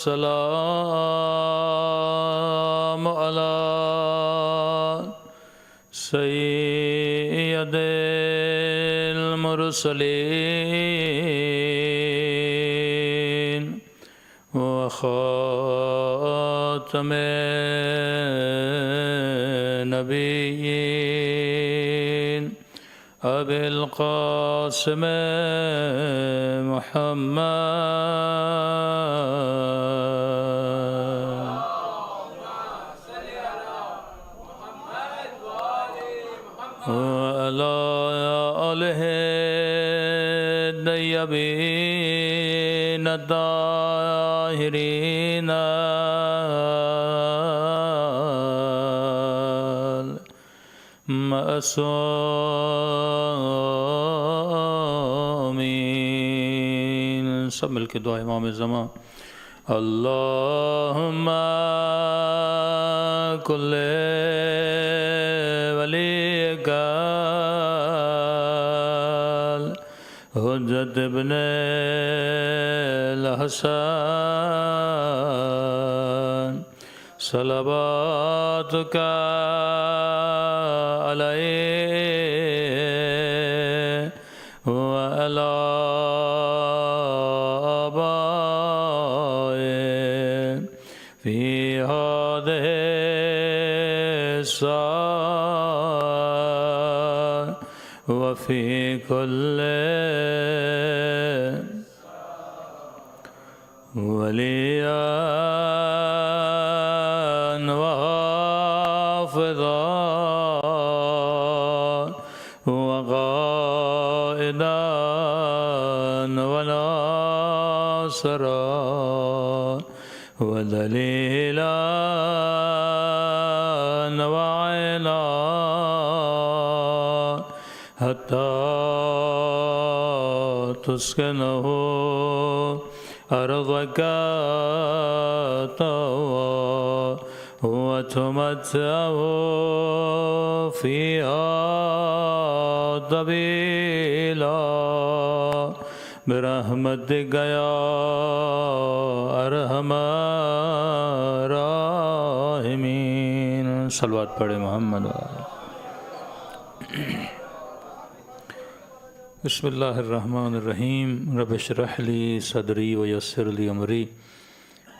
السلام على سيد المرسلين وخاتم النبيين أبي القاسم محمد وعلى آله الطيبين الطاهرين المعصومين. سب مل کے دعا امام زمان. اللہم کل ولیک حجت ابن الحسن صلواتک علیہ وعلی آبائه فی هذه الساعة وفي كل وليا وحافظا وقائدا وناصرا ودليلا وعينا حتى تسكنه أرضك طوعا وتمتعه فيها طويلا برحمتك يا أرحم الراحمين. صلوات پڑھے محمد. بسم اللہ الرحمن الرحیم. رب اشرح لی صدری ویسر لی امری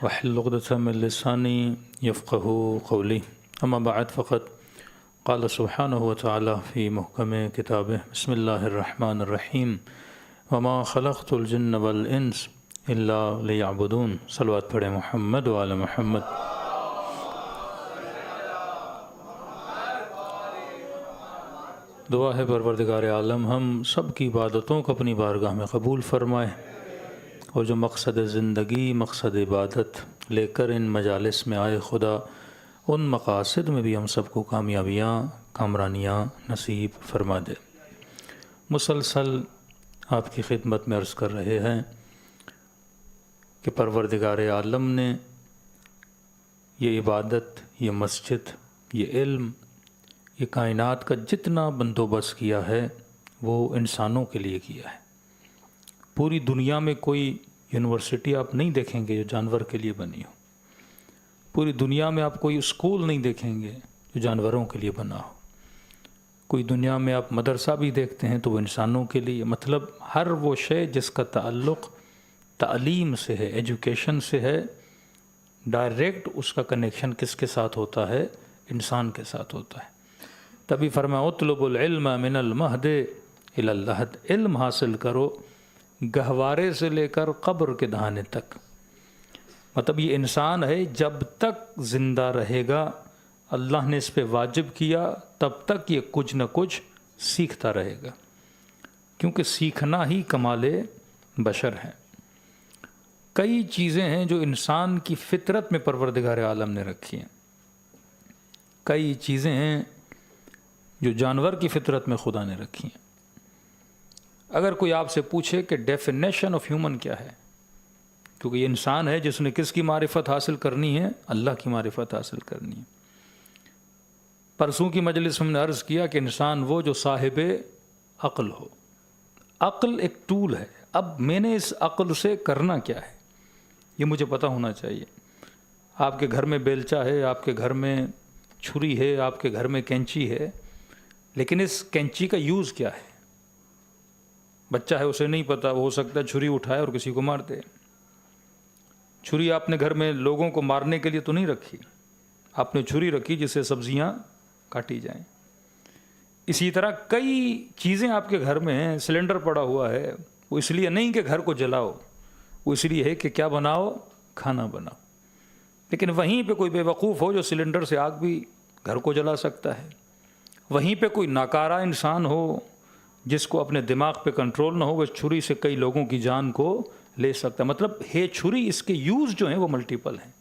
واحلل عقدۃ من لسانی یفقہوا قولی. اما بعد فقط قال سبحانہ وتعالی فی محکم کتابہ بسم اللہ الرحمن الرحیم وما خلقت الجن والانس الا لیعبدون. صلوات پڑھے محمد وعلی محمد. دعا ہے پروردگار عالم ہم سب کی عبادتوں کو اپنی بارگاہ میں قبول فرمائے اور جو مقصد زندگی مقصد عبادت لے کر ان مجالس میں آئے خدا ان مقاصد میں بھی ہم سب کو کامیابیاں کامرانیاں نصیب فرما دے. مسلسل آپ کی خدمت میں عرض کر رہے ہیں کہ پروردگار عالم نے یہ عبادت یہ مسجد یہ علم یہ کائنات کا جتنا بندوبست کیا ہے وہ انسانوں کے لیے کیا ہے. پوری دنیا میں کوئی یونیورسٹی آپ نہیں دیکھیں گے جو جانور کے لیے بنی ہو. پوری دنیا میں آپ کوئی اسکول نہیں دیکھیں گے جو جانوروں کے لیے بنا ہو. کوئی دنیا میں آپ مدرسہ بھی دیکھتے ہیں تو وہ انسانوں کے لیے. مطلب ہر وہ شے جس کا تعلق تعلیم سے ہے ایجوکیشن سے ہے ڈائریکٹ اس کا کنیکشن کس کے ساتھ ہوتا ہے انسان کے ساتھ ہوتا ہے. تبھی فرمایا اطلب العلم من المہد الی اللحد. علم حاصل کرو گہوارے سے لے کر قبر کے دہانے تک. مطلب یہ انسان ہے جب تک زندہ رہے گا اللہ نے اس پہ واجب کیا تب تک یہ کچھ نہ کچھ سیکھتا رہے گا کیونکہ سیکھنا ہی کمال بشر ہے. کئی چیزیں ہیں جو انسان کی فطرت میں پروردگار عالم نے رکھی ہیں. کئی چیزیں ہیں جو جانور کی فطرت میں خدا نے رکھی ہیں. اگر کوئی آپ سے پوچھے کہ ڈیفینیشن آف ہیومن کیا ہے کیونکہ یہ انسان ہے جس نے کس کی معرفت حاصل کرنی ہے اللہ کی معرفت حاصل کرنی ہے. پرسوں کی مجلس میں ہم نے عرض کیا کہ انسان وہ جو صاحب عقل ہو. عقل ایک ٹول ہے. اب میں نے اس عقل سے کرنا کیا ہے یہ مجھے پتہ ہونا چاہیے۔ آپ کے گھر میں بیلچا ہے، آپ کے گھر میں چھری ہے، آپ کے گھر میں کینچی ہے، لیکن اس کینچی کا یوز کیا ہے؟ بچہ ہے، اسے نہیں پتہ، وہ ہو سکتا ہے چھری اٹھائے اور کسی کو مار دے۔ چھری آپ نے گھر میں لوگوں کو مارنے کے لیے تو نہیں رکھی، آپ نے چھری رکھی جس سے سبزیاں کاٹی جائیں۔ اسی طرح کئی چیزیں آپ کے گھر میں ہیں، سلنڈر پڑا ہوا ہے، وہ اس لیے نہیں کہ گھر کو جلاؤ، وہ اس لیے ہے کہ کیا بناؤ؟ کھانا بناؤ۔ لیکن وہیں پہ کوئی بے وقوف ہو جو سلنڈر سے آگ بھی گھر کو جلا سکتا ہے، وہیں پہ کوئی ناکارہ انسان ہو جس کو اپنے دماغ پہ کنٹرول نہ ہو، وہ چھری سے کئی لوگوں کی جان کو لے سکتا ہے۔ مطلب ہے چھری، اس کے یوز جو ہیں وہ ملٹیپل ہیں۔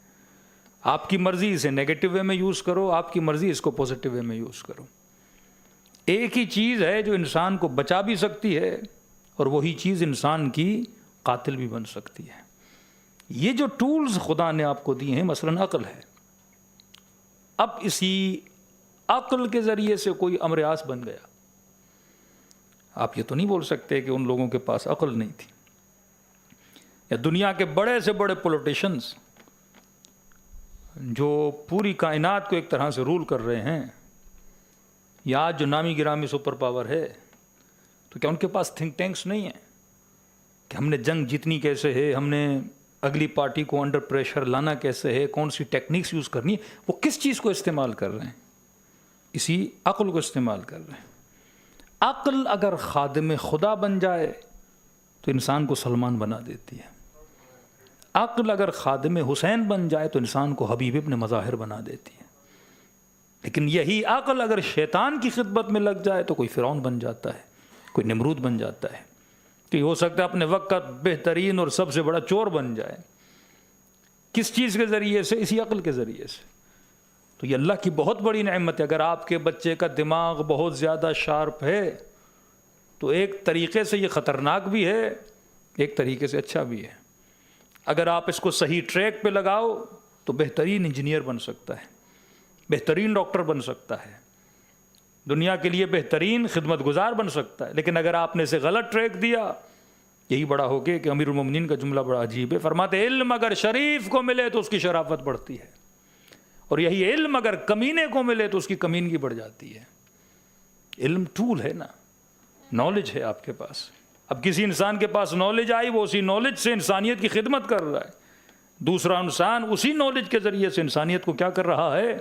آپ کی مرضی اسے نیگیٹو وے میں یوز کرو، آپ کی مرضی اس کو پازیٹیو وے میں یوز کرو۔ ایک ہی چیز ہے جو انسان کو بچا بھی سکتی ہے اور وہی چیز انسان کی قاتل بھی بن سکتی ہے۔ یہ جو ٹولز خدا نے آپ کو دیے ہیں، مثلاً عقل ہے، اب اسی عقل کے ذریعے سے کوئی امر آس بن گیا، آپ یہ تو نہیں بول سکتے کہ ان لوگوں کے پاس عقل نہیں تھی۔ یا دنیا کے بڑے سے بڑے پولیٹیشنز جو پوری کائنات کو ایک طرح سے رول کر رہے ہیں، یا آج جو نامی گرامی سپر پاور ہے، تو کیا ان کے پاس تھنک ٹینکس نہیں ہیں کہ ہم نے جنگ جیتنی کیسے ہے، ہم نے اگلی پارٹی کو انڈر پریشر لانا کیسے ہے، کون سی ٹیکنیکس یوز کرنی ہے؟ وہ کس چیز کو استعمال کر رہے ہیں؟ اسی عقل کو استعمال کر رہے ہیں۔ عقل اگر خادم خدا بن جائے تو انسان کو سلمان بنا دیتی ہے، عقل اگر خادم حسین بن جائے تو انسان کو حبیب ابن مظاہر بنا دیتی ہے۔ لیکن یہی عقل اگر شیطان کی خدمت میں لگ جائے تو کوئی فرعون بن جاتا ہے، کوئی نمرود بن جاتا ہے، کہ ہو سکتا ہے اپنے وقت کا بہترین اور سب سے بڑا چور بن جائے۔ کس چیز کے ذریعے سے؟ اسی عقل کے ذریعے سے۔ تو یہ اللہ کی بہت بڑی نعمت ہے۔ اگر آپ کے بچے کا دماغ بہت زیادہ شارپ ہے تو ایک طریقے سے یہ خطرناک بھی ہے، ایک طریقے سے اچھا بھی ہے۔ اگر آپ اس کو صحیح ٹریک پہ لگاؤ تو بہترین انجینئر بن سکتا ہے، بہترین ڈاکٹر بن سکتا ہے، دنیا کے لیے بہترین خدمت گزار بن سکتا ہے۔ لیکن اگر آپ نے اسے غلط ٹریک دیا، یہی بڑا ہو کے کہ امیر المومنین کا جملہ بڑا عجیب ہے، فرماتے علم اگر شریف کو ملے تو اس کی شرافت بڑھتی ہے، اور یہی علم اگر کمینے کو ملے تو اس کی کمینگی بڑھ جاتی ہے۔ علم ٹول ہے نا، نالج ہے آپ کے پاس۔ اب کسی انسان کے پاس نالج آئی، وہ اسی نالج سے انسانیت کی خدمت کر رہا ہے، دوسرا انسان اسی نالج کے ذریعے سے انسانیت کو کیا کر رہا ہے؟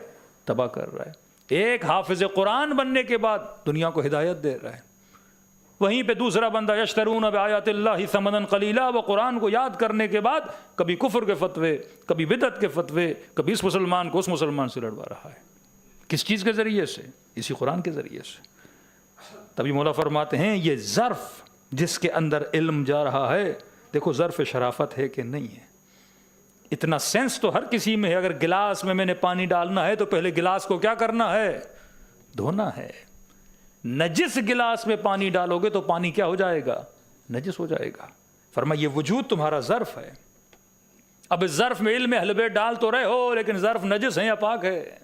تباہ کر رہا ہے۔ ایک حافظ قرآن بننے کے بعد دنیا کو ہدایت دے رہا ہے، وہیں پہ دوسرا بندہ یشترون بآیات اللہ ثمنا قلیلا، وہ قرآن کو یاد کرنے کے بعد کبھی کفر کے فتوے، کبھی بدعت کے فتوے، کبھی اس مسلمان کو اس مسلمان سے لڑوا رہا ہے۔ کس چیز کے ذریعے سے؟ اسی قرآن کے ذریعے سے۔ تبھی مولا فرماتے ہیں یہ ظرف جس کے اندر علم جا رہا ہے، دیکھو ظرف شرافت ہے کہ نہیں ہے۔ اتنا سینس تو ہر کسی میں ہے۔ اگر گلاس میں نے پانی ڈالنا ہے تو پہلے گلاس کو کیا کرنا ہے؟ دھونا ہے۔ نجس گلاس میں پانی ڈالو گے تو پانی کیا ہو جائے گا؟ نجس ہو جائے گا۔ فرمایا یہ وجود تمہارا ظرف ہے، اب اس ظرف میں علم حلبے ڈال تو رہے ہو، لیکن ظرف نجس ہے یا پاک ہے؟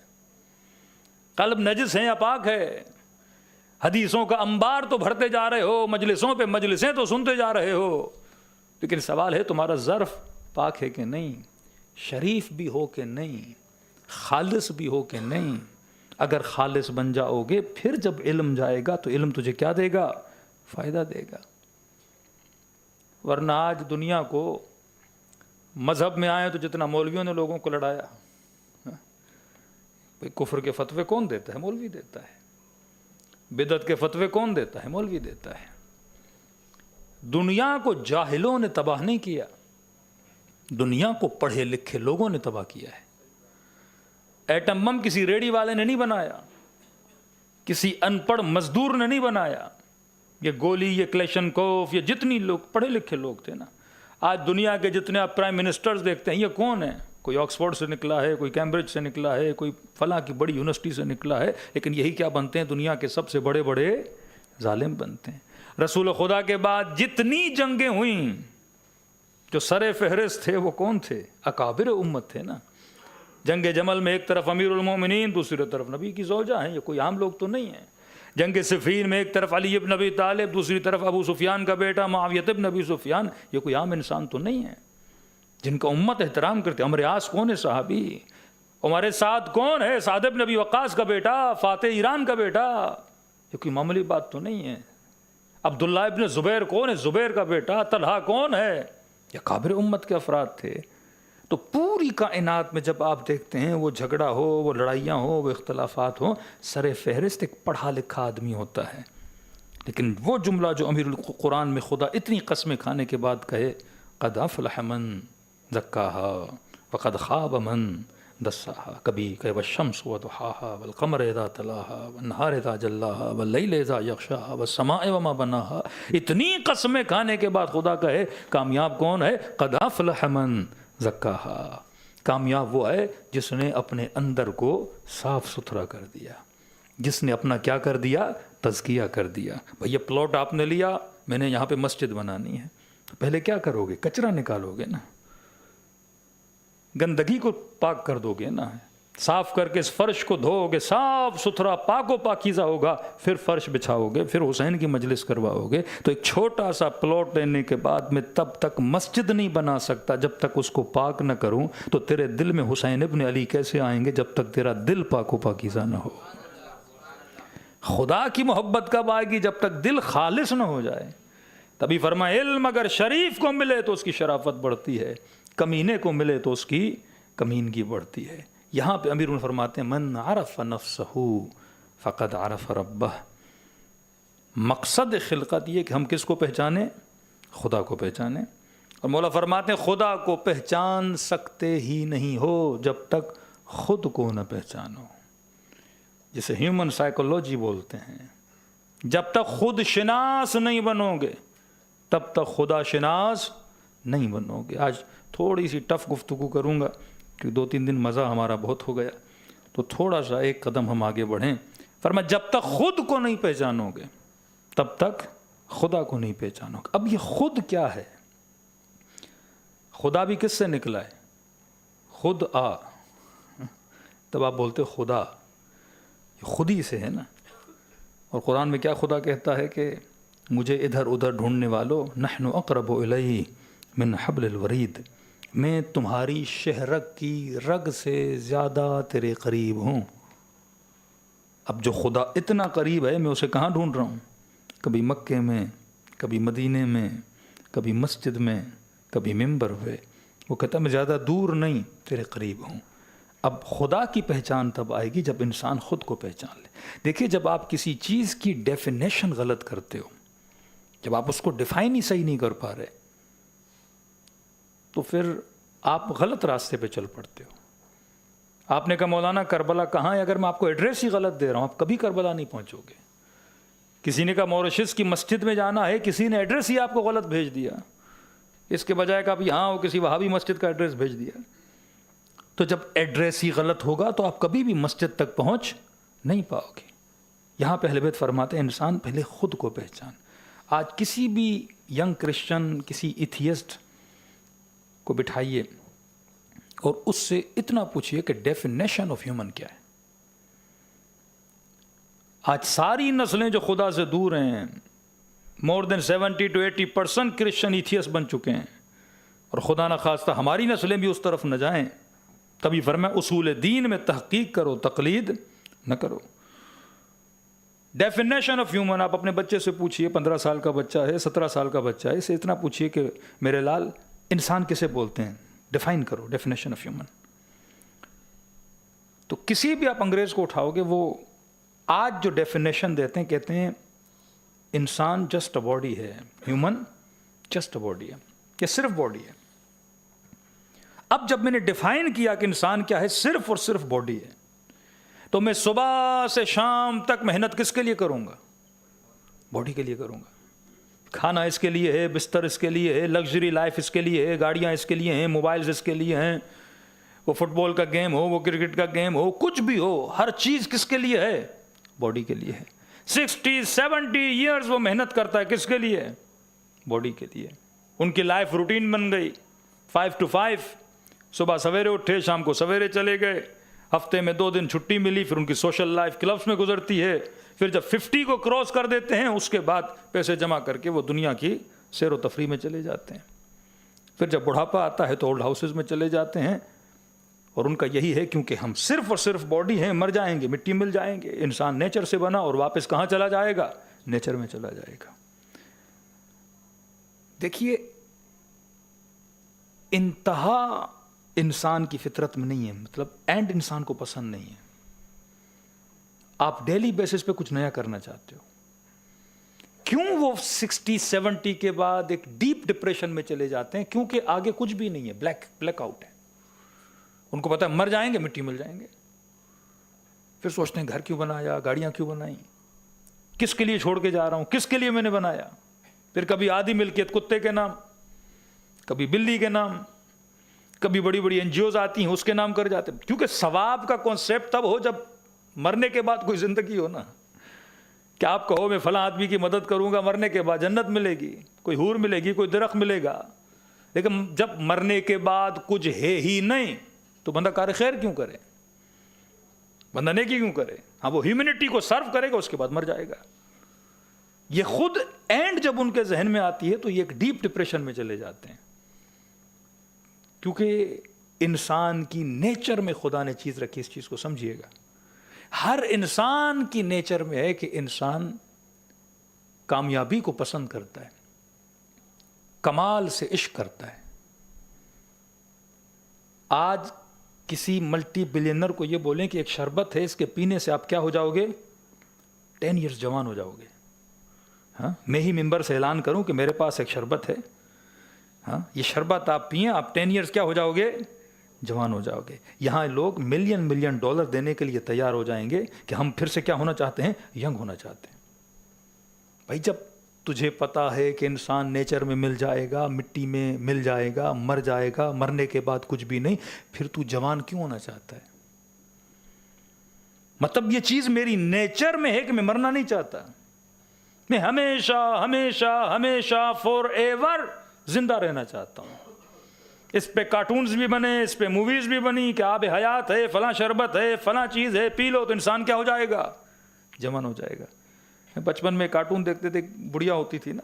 قلب نجس ہے یا پاک ہے؟ حدیثوں کا انبار تو بھرتے جا رہے ہو، مجلسوں پہ مجلسیں تو سنتے جا رہے ہو، لیکن سوال ہے تمہارا ظرف پاک ہے کہ نہیں، شریف بھی ہو کہ نہیں، خالص بھی ہو کہ نہیں؟ اگر خالص بن جاؤ گے، پھر جب علم جائے گا تو علم تجھے کیا دے گا؟ فائدہ دے گا۔ ورنہ آج دنیا کو مذہب میں آئے تو جتنا مولویوں نے لوگوں کو لڑایا، کفر کے فتوے کون دیتا ہے؟ مولوی دیتا ہے۔ بدعت کے فتوے کون دیتا ہے؟ مولوی دیتا ہے۔ دنیا کو جاہلوں نے تباہ نہیں کیا، دنیا کو پڑھے لکھے لوگوں نے تباہ کیا ہے۔ ایٹم بم کسی ریڑی والے نے نہیں بنایا، کسی ان پڑھ مزدور نے نہیں بنایا۔ یہ گولی، یہ کلیشنکوف، یہ جتنی لوگ پڑھے لکھے لوگ تھے نا، آج دنیا کے جتنے آپ پرائم منسٹرز دیکھتے ہیں، یہ کون ہیں؟ کوئی آکسفورڈ سے نکلا ہے، کوئی کیمبرج سے نکلا ہے، کوئی فلاں کی بڑی یونیورسٹی سے نکلا ہے، لیکن یہی کیا بنتے ہیں؟ دنیا کے سب سے بڑے بڑے ظالم بنتے ہیں۔ رسول خدا کے بعد جتنی جنگیں ہوئیں، جو سر فہرست تھے وہ کون تھے؟ اکابر امت تھے نا۔ جنگ جمل میں ایک طرف امیر المومنین، دوسری طرف نبی کی زوجہ ہیں، یہ کوئی عام لوگ تو نہیں ہیں۔ جنگ صفین میں ایک طرف علی ابن ابی طالب، دوسری طرف ابو سفیان کا بیٹا معاویہ ابن ابی سفیان، یہ کوئی عام انسان تو نہیں ہے۔ جن کا امت احترام کرتے. عمر عاص کون ہے صحابی؟ عمر سعد کون ہے؟ سعد بن ابی وقاص کا بیٹا، فاتح ایران کا بیٹا. یہ کوئی معمولی بات تو نہیں ہے. عبداللہ ابن زبیر کون ہے؟ زبیر کا بیٹا. طلحہ کون ہے؟ یہ کابر امت کے افراد تھے. تو پوری کائنات میں جب آپ دیکھتے ہیں وہ جھگڑا ہو، وہ لڑائیاں ہو، وہ اختلافات ہوں، سر فہرست ایک پڑھا لکھا آدمی ہوتا ہے. لیکن وہ جملہ جو امیر القرآن میں خدا اتنی قسمیں کھانے کے بعد کہے، قد افلح من زکاہا وقد خاب من دساہا. کبھی کہ والشمس وضحاہا والقمر اذا تلاہا والنہار اذا جلاہا واللیل اذا یغشاہا والسماء وما بناہا. اتنی قسمیں کھانے کے بعد خدا کہے کامیاب کون ہے؟ قد افلح من زکاہا. کامیاب وہ ہے جس نے اپنے اندر کو صاف ستھرا کر دیا، جس نے اپنا کیا کر دیا؟ تزکیہ کر دیا. بھئی یہ پلاٹ آپ نے لیا، میں نے یہاں پہ مسجد بنانی ہے، تو پہلے کیا کرو گے؟ کچرا نکالو گے نا، گندگی کو پاک کر دو گے نا، صاف کر کے اس فرش کو دھو گے، صاف ستھرا پاک و پاکیزہ ہوگا، پھر فرش بچھاؤ گے، پھر حسین کی مجلس کرواؤ گے. تو ایک چھوٹا سا پلاٹ لینے کے بعد میں تب تک مسجد نہیں بنا سکتا جب تک اس کو پاک نہ کروں. تو تیرے دل میں حسین ابن علی کیسے آئیں گے جب تک تیرا دل پاک و پاکیزہ نہ ہو؟ خدا کی محبت کب آئے گی؟ جب تک دل خالص نہ ہو جائے. تبھی فرمایا علم اگر شریف کو ملے تو اس کی شرافت بڑھتی ہے، کمینے کو ملے تو اس کی کمینگی بڑھتی ہے. یہاں پہ امیر فرماتے ہیں من عرف نفسہ فقد عرف ربہ. مقصد خلقت یہ کہ ہم کس کو پہچانیں؟ خدا کو پہچانیں. اور مولا فرماتے ہیں خدا کو پہچان سکتے ہی نہیں ہو جب تک خود کو نہ پہچانو. جسے ہیومن سائیکولوجی بولتے ہیں. جب تک خود شناس نہیں بنو گے تب تک خدا شناس نہیں بنو گے. آج تھوڑی سی ٹف گفتگو کروں گا کہ 2-3 دن مزہ ہمارا بہت ہو گیا، تو تھوڑا سا ایک قدم ہم آگے بڑھیں. فرمایا جب تک خود کو نہیں پہچانو گے تب تک خدا کو نہیں پہچانو گے. اب یہ خود کیا ہے؟ خدا بھی کس سے نکلا ہے؟ خود آ. تب آپ بولتے خدا، خود ہی سے ہے نا. اور قرآن میں کیا خدا کہتا ہے کہ مجھے ادھر ادھر ڈھونڈنے والو نحن اقرب الیہ من حبل الورید. میں تمہاری شہرک کی رگ سے زیادہ تیرے قریب ہوں. اب جو خدا اتنا قریب ہے میں اسے کہاں ڈھونڈ رہا ہوں؟ کبھی مکے میں، کبھی مدینے میں، کبھی مسجد میں، کبھی ممبر پہ. وہ کہتا ہے میں زیادہ دور نہیں، تیرے قریب ہوں. اب خدا کی پہچان تب آئے گی جب انسان خود کو پہچان لے. دیکھیے جب آپ کسی چیز کی ڈیفینیشن غلط کرتے ہو، جب آپ اس کو ڈیفائن ہی صحیح نہیں کر پا رہے، تو پھر آپ غلط راستے پہ چل پڑتے ہو. آپ نے کہا مولانا کربلا کہاں ہے؟ اگر میں آپ کو ایڈریس ہی غلط دے رہا ہوں آپ کبھی کربلا نہیں پہنچو گے. کسی نے کہا موریشس کی مسجد میں جانا ہے، کسی نے ایڈریس ہی آپ کو غلط بھیج دیا، اس کے بجائے کہ آپ یہاں ہو کسی وہابی مسجد کا ایڈریس بھیج دیا. تو جب ایڈریس ہی غلط ہوگا تو آپ کبھی بھی مسجد تک پہنچ نہیں پاؤ گے. یہاں پہ اہل بیت فرماتے ہیں انسان پہلے خود کو پہچان. آج کسی بھی ینگ کرسچن، کسی ایتھیسٹ کو بٹھائیے اور اس سے اتنا پوچھئے کہ ڈیفینیشن آف ہیومن کیا ہے. آج ساری نسلیں جو خدا سے دور ہیں، مور دین 70 to 80% کرسچن ایتھیسٹ بن چکے ہیں، اور خدا نہ خواستہ ہماری نسلیں بھی اس طرف نہ جائیں. تبھی فرمایا اصول دین میں تحقیق کرو، تقلید نہ کرو. ڈیفینیشن آف ہیومن آپ اپنے بچے سے پوچھئے، 15 سال کا بچہ ہے، 17 سال کا بچہ ہے، اسے اتنا پوچھئے کہ میرے لال انسان کسے بولتے ہیں؟ ڈیفائن کرو ڈیفینیشن آف ہیومن. تو کسی بھی آپ انگریز کو اٹھاؤ گے، وہ آج جو ڈیفینیشن دیتے ہیں کہتے ہیں انسان جسٹ اے باڈی ہے، ہیومن جسٹ اے باڈی ہے، یہ صرف باڈی ہے. اب جب میں نے ڈیفائن کیا کہ انسان کیا ہے، صرف اور صرف باڈی ہے، تو میں صبح سے شام تک محنت کس کے لیے کروں گا؟ باڈی کے لیے کروں گا. کھانا اس کے لیے ہے، بستر اس کے لیے ہے، لگژری لائف اس کے لیے ہے، گاڑیاں اس کے لیے ہیں، موبائلز اس کے لیے ہیں، وہ فٹ بال کا گیم ہو، وہ کرکٹ کا گیم ہو، کچھ بھی ہو، ہر چیز کس کے لیے ہے؟ باڈی کے لیے ہے. 60-70 ایئرز وہ محنت کرتا ہے، کس کے لیے؟ باڈی کے لیے. ان کی لائف روٹین بن گئی 5 to 5، صبح سویرے اٹھے، شام کو سویرے چلے گئے، ہفتے میں 2 دن چھٹی ملی، پھر ان کی سوشل لائف کلبس میں گزرتی ہے. پھر جب 50 کو کراس کر دیتے ہیں اس کے بعد پیسے جمع کر کے وہ دنیا کی سیر و تفریح میں چلے جاتے ہیں. پھر جب بڑھاپا آتا ہے تو اولڈ ہاؤسز میں چلے جاتے ہیں، اور ان کا یہی ہے کیونکہ ہم صرف اور صرف باڈی ہیں، مر جائیں گے، مٹی مل جائیں گے. انسان نیچر سے بنا اور واپس کہاں چلا جائے گا؟ نیچر میں چلا جائے گا. دیکھیے انتہا انسان کی فطرت میں نہیں ہے، مطلب اینڈ انسان کو پسند نہیں ہے. آپ ڈیلی بیسس پہ کچھ نیا کرنا چاہتے ہو. کیوں وہ 60-70 کے بعد ایک ڈیپ ڈپریشن میں چلے جاتے ہیں؟ کیونکہ آگے کچھ بھی نہیں ہے، بلیک آؤٹ ہے. ان کو پتا ہے مر جائیں گے، مٹی مل جائیں گے. پھر سوچتے ہیں گھر کیوں بنایا، گاڑیاں کیوں بنائیں، کس کے لیے چھوڑ کے جا رہا ہوں، کس کے لیے میں نے بنایا. پھر کبھی آدھی ملکیت کتے کے نام، کبھی بلی کے نام، کبھی بڑی بڑی NGOs آتی ہیں اس کے نام کر جاتے ہیں. کیونکہ ثواب کا کانسیپٹ تب ہو جب مرنے کے بعد کوئی زندگی ہو نا. کہ آپ کہو میں فلاں آدمی کی مدد کروں گا، مرنے کے بعد جنت ملے گی، کوئی حور ملے گی، کوئی درخت ملے گا. لیکن جب مرنے کے بعد کچھ ہے ہی نہیں تو بندہ کار خیر کیوں کرے، بندہ نیکی کیوں کرے؟ ہاں وہ ہیومینٹی کو سرو کرے گا، اس کے بعد مر جائے گا. یہ خود اینڈ جب ان کے ذہن میں آتی ہے تو یہ ایک ڈیپ ڈپریشن میں چلے جاتے ہیں. کیونکہ انسان کی نیچر میں خدا نے چیز رکھی، اس چیز کو سمجھیے گا. ہر انسان کی نیچر میں ہے کہ انسان کامیابی کو پسند کرتا ہے، کمال سے عشق کرتا ہے. آج کسی ملٹی بلینر کو یہ بولیں کہ ایک شربت ہے، اس کے پینے سے آپ کیا ہو جاؤ گے؟ 10 ایئرز جوان ہو جاؤ گے. ہاں میں ہی ممبر سے اعلان کروں کہ میرے پاس ایک شربت ہے، ہاں یہ شربت آپ پئیں، آپ 10 ایئرز کیا ہو جاؤ گے؟ جوان ہو جاؤ گے. یہاں لوگ ملین ڈالر دینے کے لیے تیار ہو جائیں گے کہ ہم پھر سے کیا ہونا چاہتے ہیں؟ ینگ ہونا چاہتے ہیں. بھائی جب تجھے پتا ہے کہ انسان نیچر میں مل جائے گا، مٹی میں مل جائے گا، مر جائے گا، مرنے کے بعد کچھ بھی نہیں، پھر تو جوان کیوں ہونا چاہتا ہے؟ مطلب یہ چیز میری نیچر میں ہے کہ میں مرنا نہیں چاہتا. میں ہمیشہ ہمیشہ ہمیشہ فور ایور زندہ رہنا چاہتا ہوں. اس پہ کارٹونز بھی بنے، اس پہ موویز بھی بنی کہ آب حیات ہے، فلاں شربت ہے، فلاں چیز ہے، پی لو تو انسان کیا ہو جائے گا؟ جوان ہو جائے گا. بچپن میں کارٹون دیکھتے تھے، بڑھیا ہوتی تھی نا،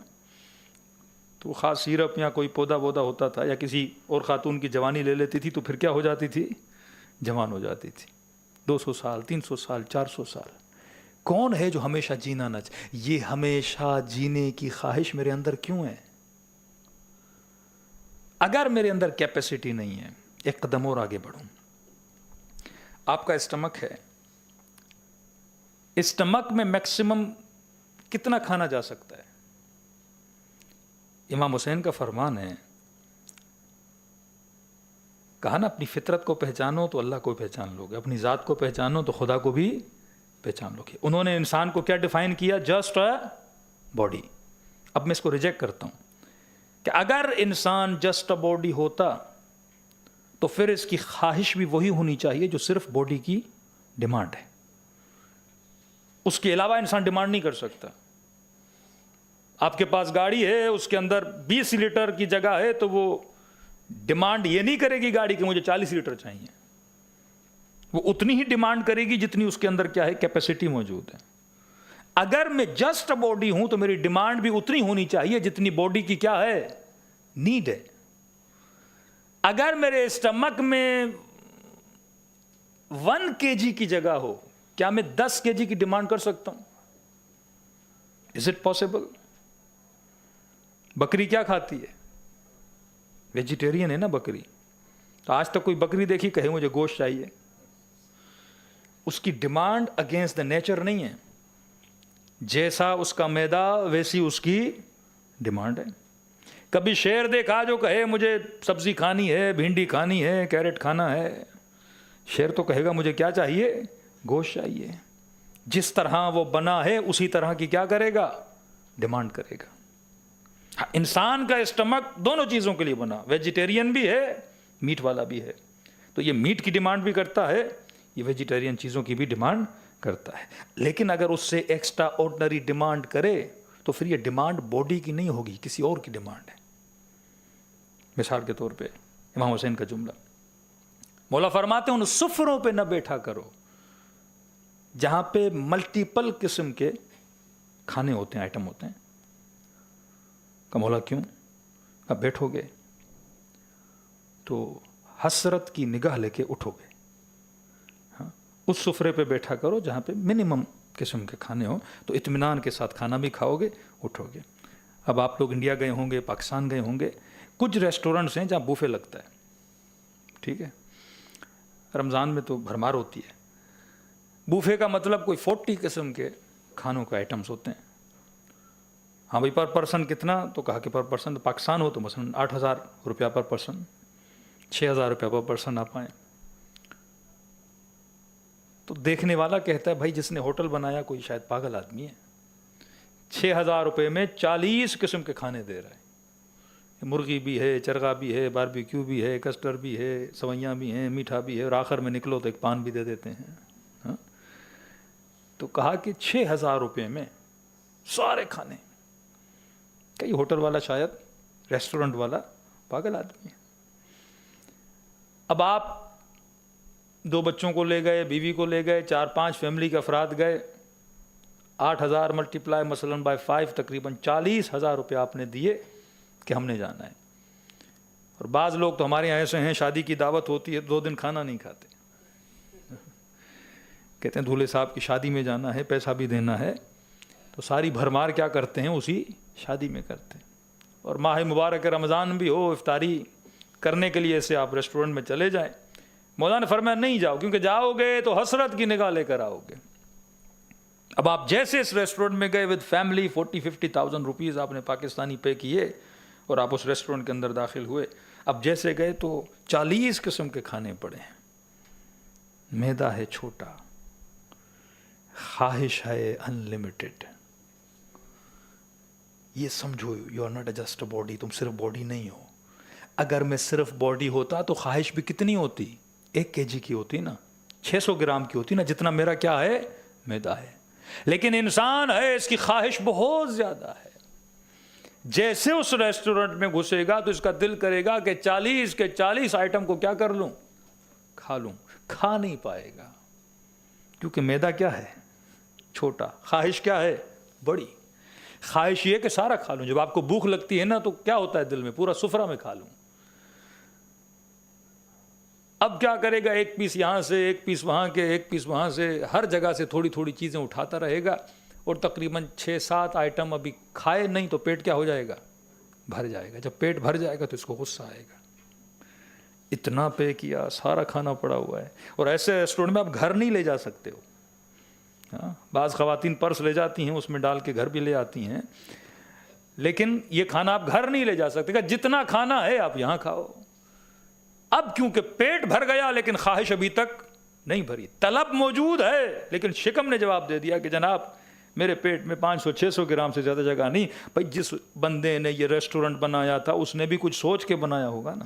تو خاص سیرپ یا کوئی پودا ہوتا تھا یا کسی اور خاتون کی جوانی لے لیتی تھی تو پھر کیا ہو جاتی تھی؟ جوان ہو جاتی تھی. 200 سال، 300 سال، 400 سال. کون ہے جو ہمیشہ جینا نہ چاہے؟ یہ ہمیشہ جینے کی خواہش میرے اندر کیوں ہے؟ اگر میرے اندر کیپیسٹی نہیں ہے، ایک قدم اور آگے بڑھوں. آپ کا اسٹمک ہے، اسٹمک میں میکسیمم کتنا کھانا جا سکتا ہے؟ امام حسین کا فرمان ہے، کہا نا اپنی فطرت کو پہچانو تو اللہ کو پہچان لو گے، اپنی ذات کو پہچانو تو خدا کو بھی پہچان لو گے. انہوں نے انسان کو کیا ڈیفائن کیا؟ Just a body. اب میں اس کو ریجیکٹ کرتا ہوں کہ اگر انسان جسٹ اے باڈی ہوتا تو پھر اس کی خواہش بھی وہی ہونی چاہیے جو صرف باڈی کی ڈیمانڈ ہے. اس کے علاوہ انسان ڈیمانڈ نہیں کر سکتا. آپ کے پاس گاڑی ہے، اس کے اندر 20 لیٹر کی جگہ ہے تو وہ ڈیمانڈ یہ نہیں کرے گی گاڑی کہ مجھے 40 لیٹر چاہیے. وہ اتنی ہی ڈیمانڈ کرے گی جتنی اس کے اندر کیا ہے؟ کیپیسٹی موجود ہے. اگر میں جسٹ باڈی ہوں تو میری ڈیمانڈ بھی اتنی ہونی چاہیے جتنی باڈی کی کیا ہے؟ نیڈ ہے. اگر میرے اسٹمک میں 1 kg کی جگہ ہو، کیا میں 10 kg کی ڈیمانڈ کر سکتا ہوں؟ Is it possible? بکری کیا کھاتی ہے؟ ویجیٹیرین ہے نا بکری. تو آج تک کوئی بکری دیکھی کہے مجھے گوشت چاہیے؟ اس کی ڈیمانڈ اگینسٹ دا نیچر نہیں ہے. جیسا اس کا میدا ویسی اس کی ڈیمانڈ ہے. کبھی شیر دیکھا جو کہے مجھے سبزی کھانی ہے، بھنڈی کھانی ہے، کیرٹ کھانا ہے؟ شیر تو کہے گا مجھے کیا چاہیے؟ گوشت چاہیے. جس طرح وہ بنا ہے اسی طرح کی کیا کرے گا؟ ڈیمانڈ کرے گا. انسان کا اسٹمک دونوں چیزوں کے لیے بنا، ویجیٹیرین بھی ہے، میٹ والا بھی ہے. تو یہ میٹ کی ڈیمانڈ بھی کرتا ہے، یہ ویجیٹیرین چیزوں کی بھی ڈیمانڈ کرتا ہے. لیکن اگر اس سے ایکسٹرا آرڈنری ڈیمانڈ کرے تو پھر یہ ڈیمانڈ باڈی کی نہیں ہوگی، کسی اور کی ڈیمانڈ ہے. مثال کے طور پہ امام حسین کا جملہ، مولا فرماتے ہیں ان سفروں پہ نہ بیٹھا کرو جہاں پہ ملٹیپل قسم کے کھانے ہوتے ہیں، آئٹم ہوتے ہیں. کہ مولا کیوں؟ اب بیٹھو گے تو حسرت کی نگاہ لے کے اٹھو گے. ہاں اس سفرے پہ بیٹھا کرو جہاں پہ منیمم قسم کے کھانے ہوں, تو اطمینان کے ساتھ کھانا بھی کھاؤ گے, اٹھو گے. اب آپ لوگ انڈیا گئے ہوں گے, پاکستان گئے ہوں گے, کچھ ریسٹورنٹس ہیں جہاں بوفے لگتا ہے, ٹھیک ہے, رمضان میں تو بھرمار ہوتی ہے. بوفے کا مطلب کوئی 40 قسم کے کھانوں کے آئٹمس ہوتے ہیں. ہاں بھائی پر پرسن کتنا, تو کہا کہ پر پرسن پاکستان ہو تو مثلا 8,000 روپیہ پر پرسن, 6,000 روپیہ پر پرسن آپ آئیں. تو دیکھنے والا کہتا ہے بھائی جس نے ہوٹل بنایا کوئی شاید پاگل آدمی ہے, 6,000 روپے میں 40 قسم کے کھانے دے رہا ہے. مرغی بھی ہے, چرغا بھی ہے, باربیکیو بھی ہے, کسٹر بھی ہے, سوئیاں بھی ہیں, میٹھا بھی ہے, اور آخر میں نکلو تو ایک پان بھی دے دیتے ہیں. ہاں تو کہا کہ 6,000 روپے میں سارے کھانے. کئی ہوٹل والا شاید ریسٹورنٹ والا پاگل آدمی ہے. اب آپ 2 بچوں کو لے گئے, بیوی کو لے گئے, 4-5 فیملی کے افراد گئے, 8,000 ملٹیپلائی مثلاً بائی 5 تقریباً 40,000 روپے آپ نے دیے کہ ہم نے جانا ہے. اور بعض لوگ تو ہمارے یہاں ایسے ہیں, شادی کی دعوت ہوتی ہے 2 دن کھانا نہیں کھاتے, کہتے ہیں دولہے صاحب کی شادی میں جانا ہے, پیسہ بھی دینا ہے, تو ساری بھرمار کیا کرتے ہیں اسی شادی میں کرتے ہیں. اور ماہ مبارک رمضان بھی ہو, افطاری کرنے کے لیے سے آپ ریسٹورنٹ میں چلے جائیں. مولانا نے فرمایا نہیں جاؤ, کیونکہ جاؤ گے تو حسرت کی نگاہ لے کر آؤ گے. اب آپ جیسے اس ریسٹورنٹ میں گئے ود فیملی, 40-50,000 روپیز آپ نے پاکستانی پے کیے, اور آپ اس ریسٹورنٹ کے اندر داخل ہوئے. اب جیسے گئے تو 40 قسم کے کھانے پڑے ہیں. معدہ ہے چھوٹا, خواہش ہے انلمیٹڈ. یہ سمجھو you are not just a body, تم صرف باڈی نہیں ہو. اگر میں صرف باڈی ہوتا تو خواہش بھی کتنی ہوتی, 1 kg کی ہوتی نا, 600 گرام کی ہوتی نا, جتنا میرا کیا ہے معدہ ہے. لیکن انسان ہے, اس کی خواہش بہت زیادہ ہے. جیسے اس ریسٹورنٹ میں گھسے گا تو اس کا دل کرے گا کہ 40 کے 40 آئٹم کو کیا کر لوں, کھا لوں. کھا نہیں پائے گا, کیونکہ معدہ کیا ہے چھوٹا, خواہش کیا ہے بڑی. خواہش یہ کہ سارا کھا لوں. جب آپ کو بھوک لگتی ہے نا تو کیا ہوتا ہے دل میں, پورا سفرہ میں کھا لوں. اب کیا کرے گا, 1 پیس یہاں سے, 1 پیس وہاں کے, 1 پیس وہاں سے, ہر جگہ سے تھوڑی تھوڑی چیزیں اٹھاتا رہے گا, اور تقریباً 6-7 آئٹم ابھی کھائے نہیں تو پیٹ کیا ہو جائے گا, بھر جائے گا. جب پیٹ بھر جائے گا تو اس کو غصہ آئے گا, اتنا پے کیا, سارا کھانا پڑا ہوا ہے. اور ایسے ریسٹورنٹ میں آپ گھر نہیں لے جا سکتے ہو. ہاں بعض خواتین پرس لے جاتی ہیں, اس میں ڈال کے گھر بھی لے آتی ہیں, لیکن یہ کھانا آپ گھر نہیں لے جا سکتے. کہ جتنا کھانا ہے آپ یہاں کھاؤ. اب کیونکہ پیٹ بھر گیا لیکن خواہش ابھی تک نہیں بھری, طلب موجود ہے, لیکن شکم نے جواب دے دیا کہ جناب میرے پیٹ میں 500-600 گرام سے زیادہ جگہ نہیں. بھائی جس بندے نے یہ ریسٹورنٹ بنایا تھا اس نے بھی کچھ سوچ کے بنایا ہوگا نا,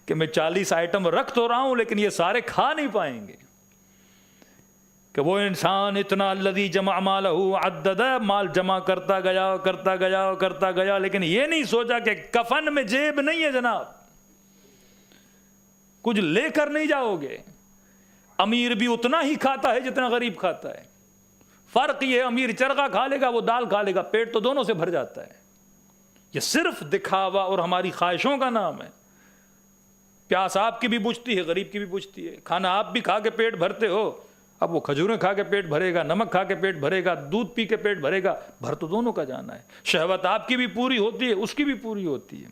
کہ میں 40 آئٹم رکھ تو رہا ہوں لیکن یہ سارے کھا نہیں پائیں گے. کہ وہ انسان اتنا الذی جمع مالہ عدد, مال جمع کرتا گیا, لیکن یہ نہیں سوچا کہ کفن میں جیب نہیں ہے جناب, کچھ لے کر نہیں جاؤ گے. امیر بھی اتنا ہی کھاتا ہے جتنا غریب کھاتا ہے. فرق یہ ہے, امیر چرغا کھا لے گا, وہ دال کھا لے گا, پیٹ تو دونوں سے بھر جاتا ہے. یہ صرف دکھاوا اور ہماری خواہشوں کا نام ہے. پیاس آپ کی بھی بجھتی ہے, غریب کی بھی بجھتی ہے. کھانا آپ بھی کھا کے پیٹ بھرتے ہو, اب وہ کھجوریں کھا کے پیٹ بھرے گا, نمک کھا کے پیٹ بھرے گا, دودھ پی کے پیٹ بھرے گا, بھر تو دونوں کا جانا ہے. شہوت آپ کی بھی پوری ہوتی ہے, اس کی بھی پوری ہوتی ہے.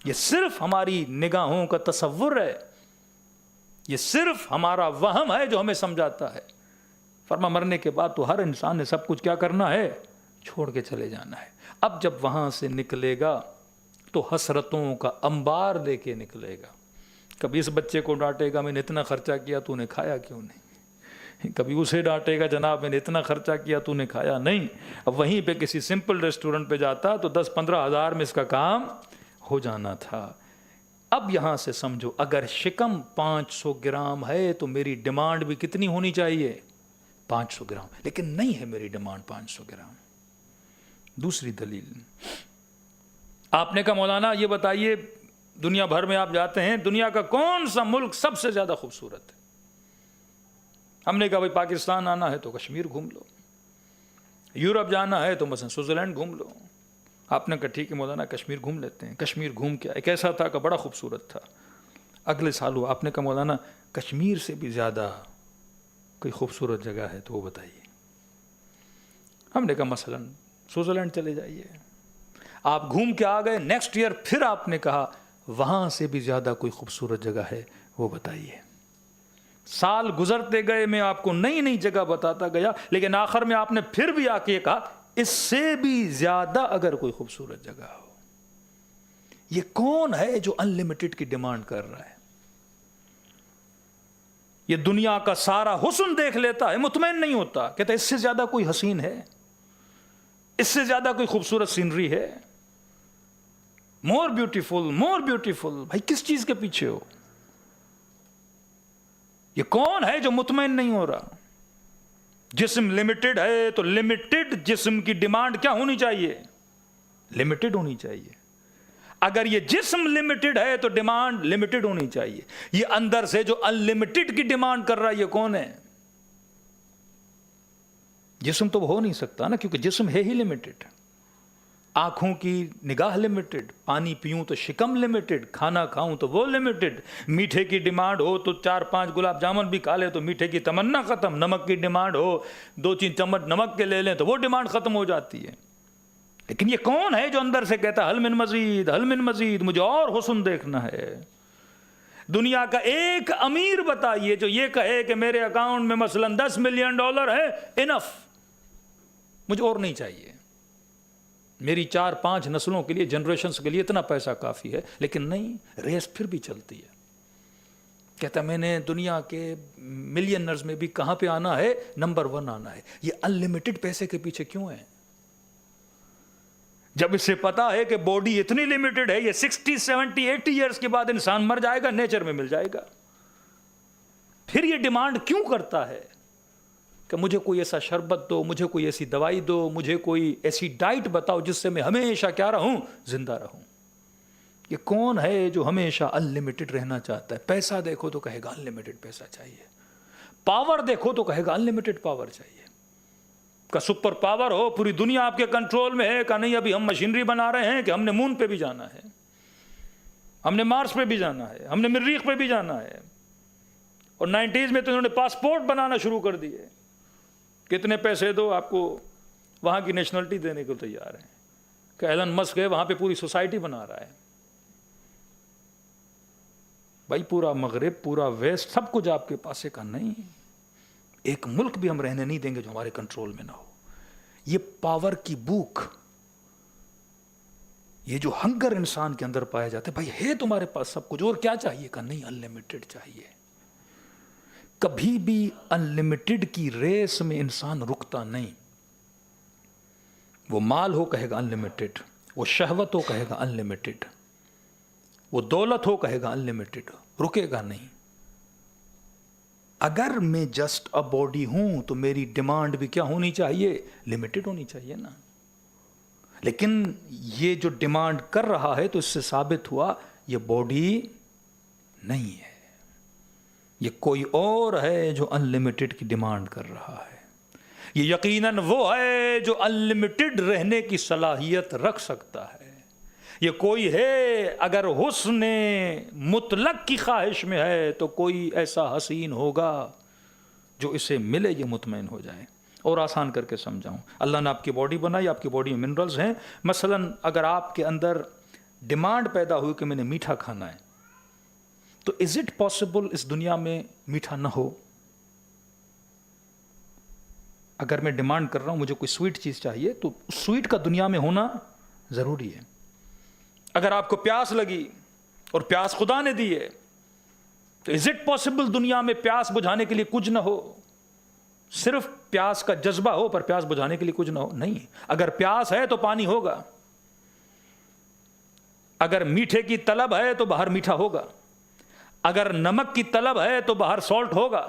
یہ صرف ہماری نگاہوں کا تصور ہے, یہ صرف ہمارا وہم ہے جو ہمیں سمجھاتا ہے. فرما مرنے کے بعد تو ہر انسان نے سب کچھ کیا کرنا ہے, چھوڑ کے چلے جانا ہے. اب جب وہاں سے نکلے گا تو حسرتوں کا انبار لے کے نکلے گا. کبھی اس بچے کو ڈانٹے گا میں نے اتنا خرچہ کیا تو نے کھایا کیوں نہیں, کبھی اسے ڈانٹے گا جناب میں نے اتنا خرچہ کیا تو نے کھایا نہیں. اب وہیں پہ کسی سمپل ریسٹورنٹ پہ جاتا تو 10-15 ہزار میں اس کا کام ہو جانا تھا. اب یہاں سے سمجھو, اگر شکم 500 گرام ہے تو میری ڈیمانڈ بھی کتنی ہونی چاہیے, 500 گرام. لیکن نہیں ہے میری ڈیمانڈ 500 گرام. دوسری دلیل, آپ نے کہا مولانا یہ بتائیے دنیا بھر میں آپ جاتے ہیں, دنیا کا کون سا ملک سب سے زیادہ خوبصورت ہے؟ ہم نے کہا بھائی پاکستان آنا ہے تو کشمیر گھوم لو, یورپ جانا ہے تو مثلا سوئٹزرلینڈ گھوم لو, آپ نے کہا ٹھیک ہے مولانا کشمیر گھوم لیتے ہیں. کشمیر گھوم کے ایک ایسا تھا کہ بڑا خوبصورت تھا. اگلے سال ہوا. آپ نے کہا مولانا کشمیر سے بھی زیادہ کوئی خوبصورت جگہ ہے تو وہ بتائیے. ہم نے کہا مثلا سوئٹزرلینڈ چلے جائیے. آپ گھوم کے آ گئے. نیکسٹ ایئر پھر آپ نے کہا وہاں سے بھی زیادہ کوئی خوبصورت جگہ ہے وہ بتائیے. سال گزرتے گئے, میں آپ کو نئی نئی جگہ بتاتا گیا, لیکن آخر میں آپ نے پھر بھی آ کے کہا اس سے بھی زیادہ اگر کوئی خوبصورت جگہ ہو. یہ کون ہے جو ان لمیٹڈ کی ڈیمانڈ کر رہا ہے؟ یہ دنیا کا سارا حسن دیکھ لیتا ہے, مطمئن نہیں ہوتا, کہتا ہے اس سے زیادہ کوئی حسین ہے, اس سے زیادہ کوئی خوبصورت سینری ہے, مور بیوٹیفل مور بیوٹیفل. بھائی کس چیز کے پیچھے ہو؟ یہ کون ہے جو مطمئن نہیں ہو رہا؟ جسم لمیٹڈ ہے تو لمیٹڈ جسم کی ڈیمانڈ کیا ہونی چاہیے؟ لمیٹڈ ہونی چاہیے. اگر یہ جسم لمیٹڈ ہے تو ڈیمانڈ لمیٹڈ ہونی چاہیے. یہ اندر سے جو ان لمیٹڈ کی ڈیمانڈ کر رہا ہے یہ کون ہے؟ جسم تو ہو نہیں سکتا نا, کیونکہ جسم ہے ہی لمیٹڈ. آنکھوں کی نگاہ لمیٹڈ, پانی پیوں تو شکم لمیٹڈ, کھانا کھاؤں تو وہ لمیٹڈ. میٹھے کی ڈیمانڈ ہو تو 4-5 گلاب جامن بھی کھا لے تو میٹھے کی تمنا ختم. نمک کی ڈیمانڈ ہو 2-3 چمچ نمک کے لے لیں تو وہ ڈیمانڈ ختم ہو جاتی ہے. لیکن یہ کون ہے جو اندر سے کہتا ہے حل من مزید حل من مزید, مجھے اور حسن دیکھنا ہے؟ دنیا کا ایک امیر بتائیے جو یہ کہے کہ میرے اکاؤنٹ میں مثلا $10 ملین ہے, انف, مجھے اور نہیں چاہیے, میری 4-5 نسلوں کے لیے, جنریشنز کے لیے اتنا پیسہ کافی ہے. لیکن نہیں, ریس پھر بھی چلتی ہے. کہتا میں نے دنیا کے ملینرز میں بھی کہاں پہ آنا ہے؟ نمبر 1 آنا ہے. یہ ان لمیٹڈ پیسے کے پیچھے کیوں ہے؟ جب اسے پتا ہے کہ باڈی اتنی لمیٹڈ ہے, یہ 60, 70, 80 ایئرز کے بعد انسان مر جائے گا, نیچر میں مل جائے گا, پھر یہ ڈیمانڈ کیوں کرتا ہے کہ مجھے کوئی ایسا شربت دو, مجھے کوئی ایسی دوائی دو, مجھے کوئی ایسی ڈائٹ بتاؤ جس سے میں ہمیشہ کیا رہوں؟ زندہ رہوں. یہ کون ہے جو ہمیشہ ان لمیٹڈ رہنا چاہتا ہے؟ پیسہ دیکھو تو کہے گا ان لمیٹڈ پیسہ چاہیے, پاور دیکھو تو کہے گا ان لمیٹڈ پاور چاہیے. کا سپر پاور ہو, پوری دنیا آپ کے کنٹرول میں ہے, کہ نہیں ابھی ہم مشینری بنا رہے ہیں کہ ہم نے مون پہ بھی جانا ہے, ہم نے مارس پہ بھی جانا ہے, ہم نے مریخ پہ بھی جانا ہے. اور 90s میں تو انہوں نے پاسپورٹ بنانا شروع کر دیے, کتنے پیسے دو آپ کو وہاں کی نیشنلٹی دینے کو تیار ہیں. کہ ایلن مسک ہے وہاں پہ پوری سوسائٹی بنا رہا ہے. بھائی پورا مغرب, پورا ویسٹ, سب کچھ آپ کے پاس ہے. کا نہیں, ایک ملک بھی ہم رہنے نہیں دیں گے جو ہمارے کنٹرول میں نہ ہو. یہ پاور کی بھوک, یہ جو ہنگر انسان کے اندر پایا جاتا ہے, بھائی ہے تمہارے پاس سب کچھ اور کیا چاہیے؟ کا نہیں, ان لمیٹڈ چاہیے. کبھی بھی ان لمیٹڈ کی ریس میں انسان رکتا نہیں. وہ مال ہو کہے گا ان لمیٹڈ, وہ شہوت ہو کہے گا ان لمیٹڈ, وہ دولت ہو کہے گا ان لمیٹڈ, رکے گا نہیں. اگر میں جسٹ ا باڈی ہوں تو میری ڈیمانڈ بھی کیا ہونی چاہیے؟ لمیٹڈ ہونی چاہیے نا. لیکن یہ جو ڈیمانڈ کر رہا ہے تو اس سے ثابت ہوا یہ باڈی نہیں ہے, یہ کوئی اور ہے جو ان لمیٹڈ کی ڈیمانڈ کر رہا ہے. یہ یقیناً وہ ہے جو ان لمیٹڈ رہنے کی صلاحیت رکھ سکتا ہے. یہ کوئی ہے, اگر حسن مطلق کی خواہش میں ہے تو کوئی ایسا حسین ہوگا جو اسے ملے یہ مطمئن ہو جائے. اور آسان کر کے سمجھاؤں, اللہ نے آپ کی باڈی بنائی, آپ کی باڈی میں منرلز ہیں. مثلا اگر آپ کے اندر ڈیمانڈ پیدا ہوئی کہ میں نے میٹھا کھانا ہے, تو از اٹ پاسبل اس دنیا میں میٹھا نہ ہو؟ اگر میں ڈیمانڈ کر رہا ہوں مجھے کوئی سویٹ چیز چاہیے تو سویٹ کا دنیا میں ہونا ضروری ہے. اگر آپ کو پیاس لگی اور پیاس خدا نے دی ہے تو از اٹ پاسبل دنیا میں پیاس بجھانے کے لیے کچھ نہ ہو؟ صرف پیاس کا جذبہ ہو پر پیاس بجھانے کے لیے کچھ نہ ہو؟ نہیں. اگر پیاس ہے تو پانی ہوگا, اگر میٹھے کی طلب ہے تو باہر میٹھا ہوگا, اگر نمک کی طلب ہے تو باہر سالٹ ہوگا,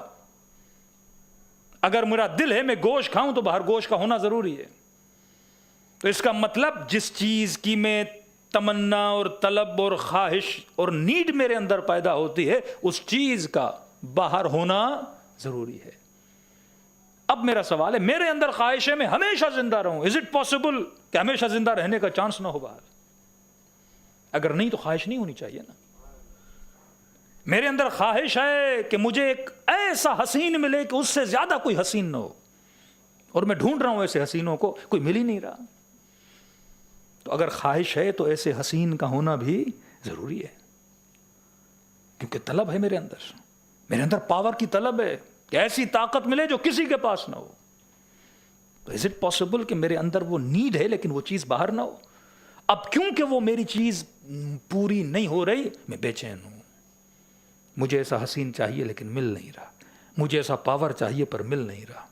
اگر میرا دل ہے میں گوشت کھاؤں تو باہر گوشت کا ہونا ضروری ہے. تو اس کا مطلب جس چیز کی میں تمنا اور طلب اور خواہش اور نیڈ میرے اندر پیدا ہوتی ہے اس چیز کا باہر ہونا ضروری ہے. اب میرا سوال ہے، میرے اندر خواہش ہے میں ہمیشہ زندہ رہوں، از اٹ پاسبل کہ ہمیشہ زندہ رہنے کا چانس نہ ہو باہر؟ اگر نہیں تو خواہش نہیں ہونی چاہیے نا. میرے اندر خواہش ہے کہ مجھے ایک ایسا حسین ملے کہ اس سے زیادہ کوئی حسین نہ ہو، اور میں ڈھونڈ رہا ہوں ایسے حسینوں کو، کوئی مل ہی نہیں رہا. تو اگر خواہش ہے تو ایسے حسین کا ہونا بھی ضروری ہے، کیونکہ طلب ہے میرے اندر پاور کی طلب ہے کہ ایسی طاقت ملے جو کسی کے پاس نہ ہو. تو از اٹ پاسبل کہ میرے اندر وہ نیڈ ہے لیکن وہ چیز باہر نہ ہو؟ اب کیونکہ وہ میری چیز پوری نہیں ہو رہی میں بے چین ہوں. مجھے ایسا حسین چاہیے لیکن مل نہیں رہا، مجھے ایسا پاور چاہیے پر مل نہیں رہا،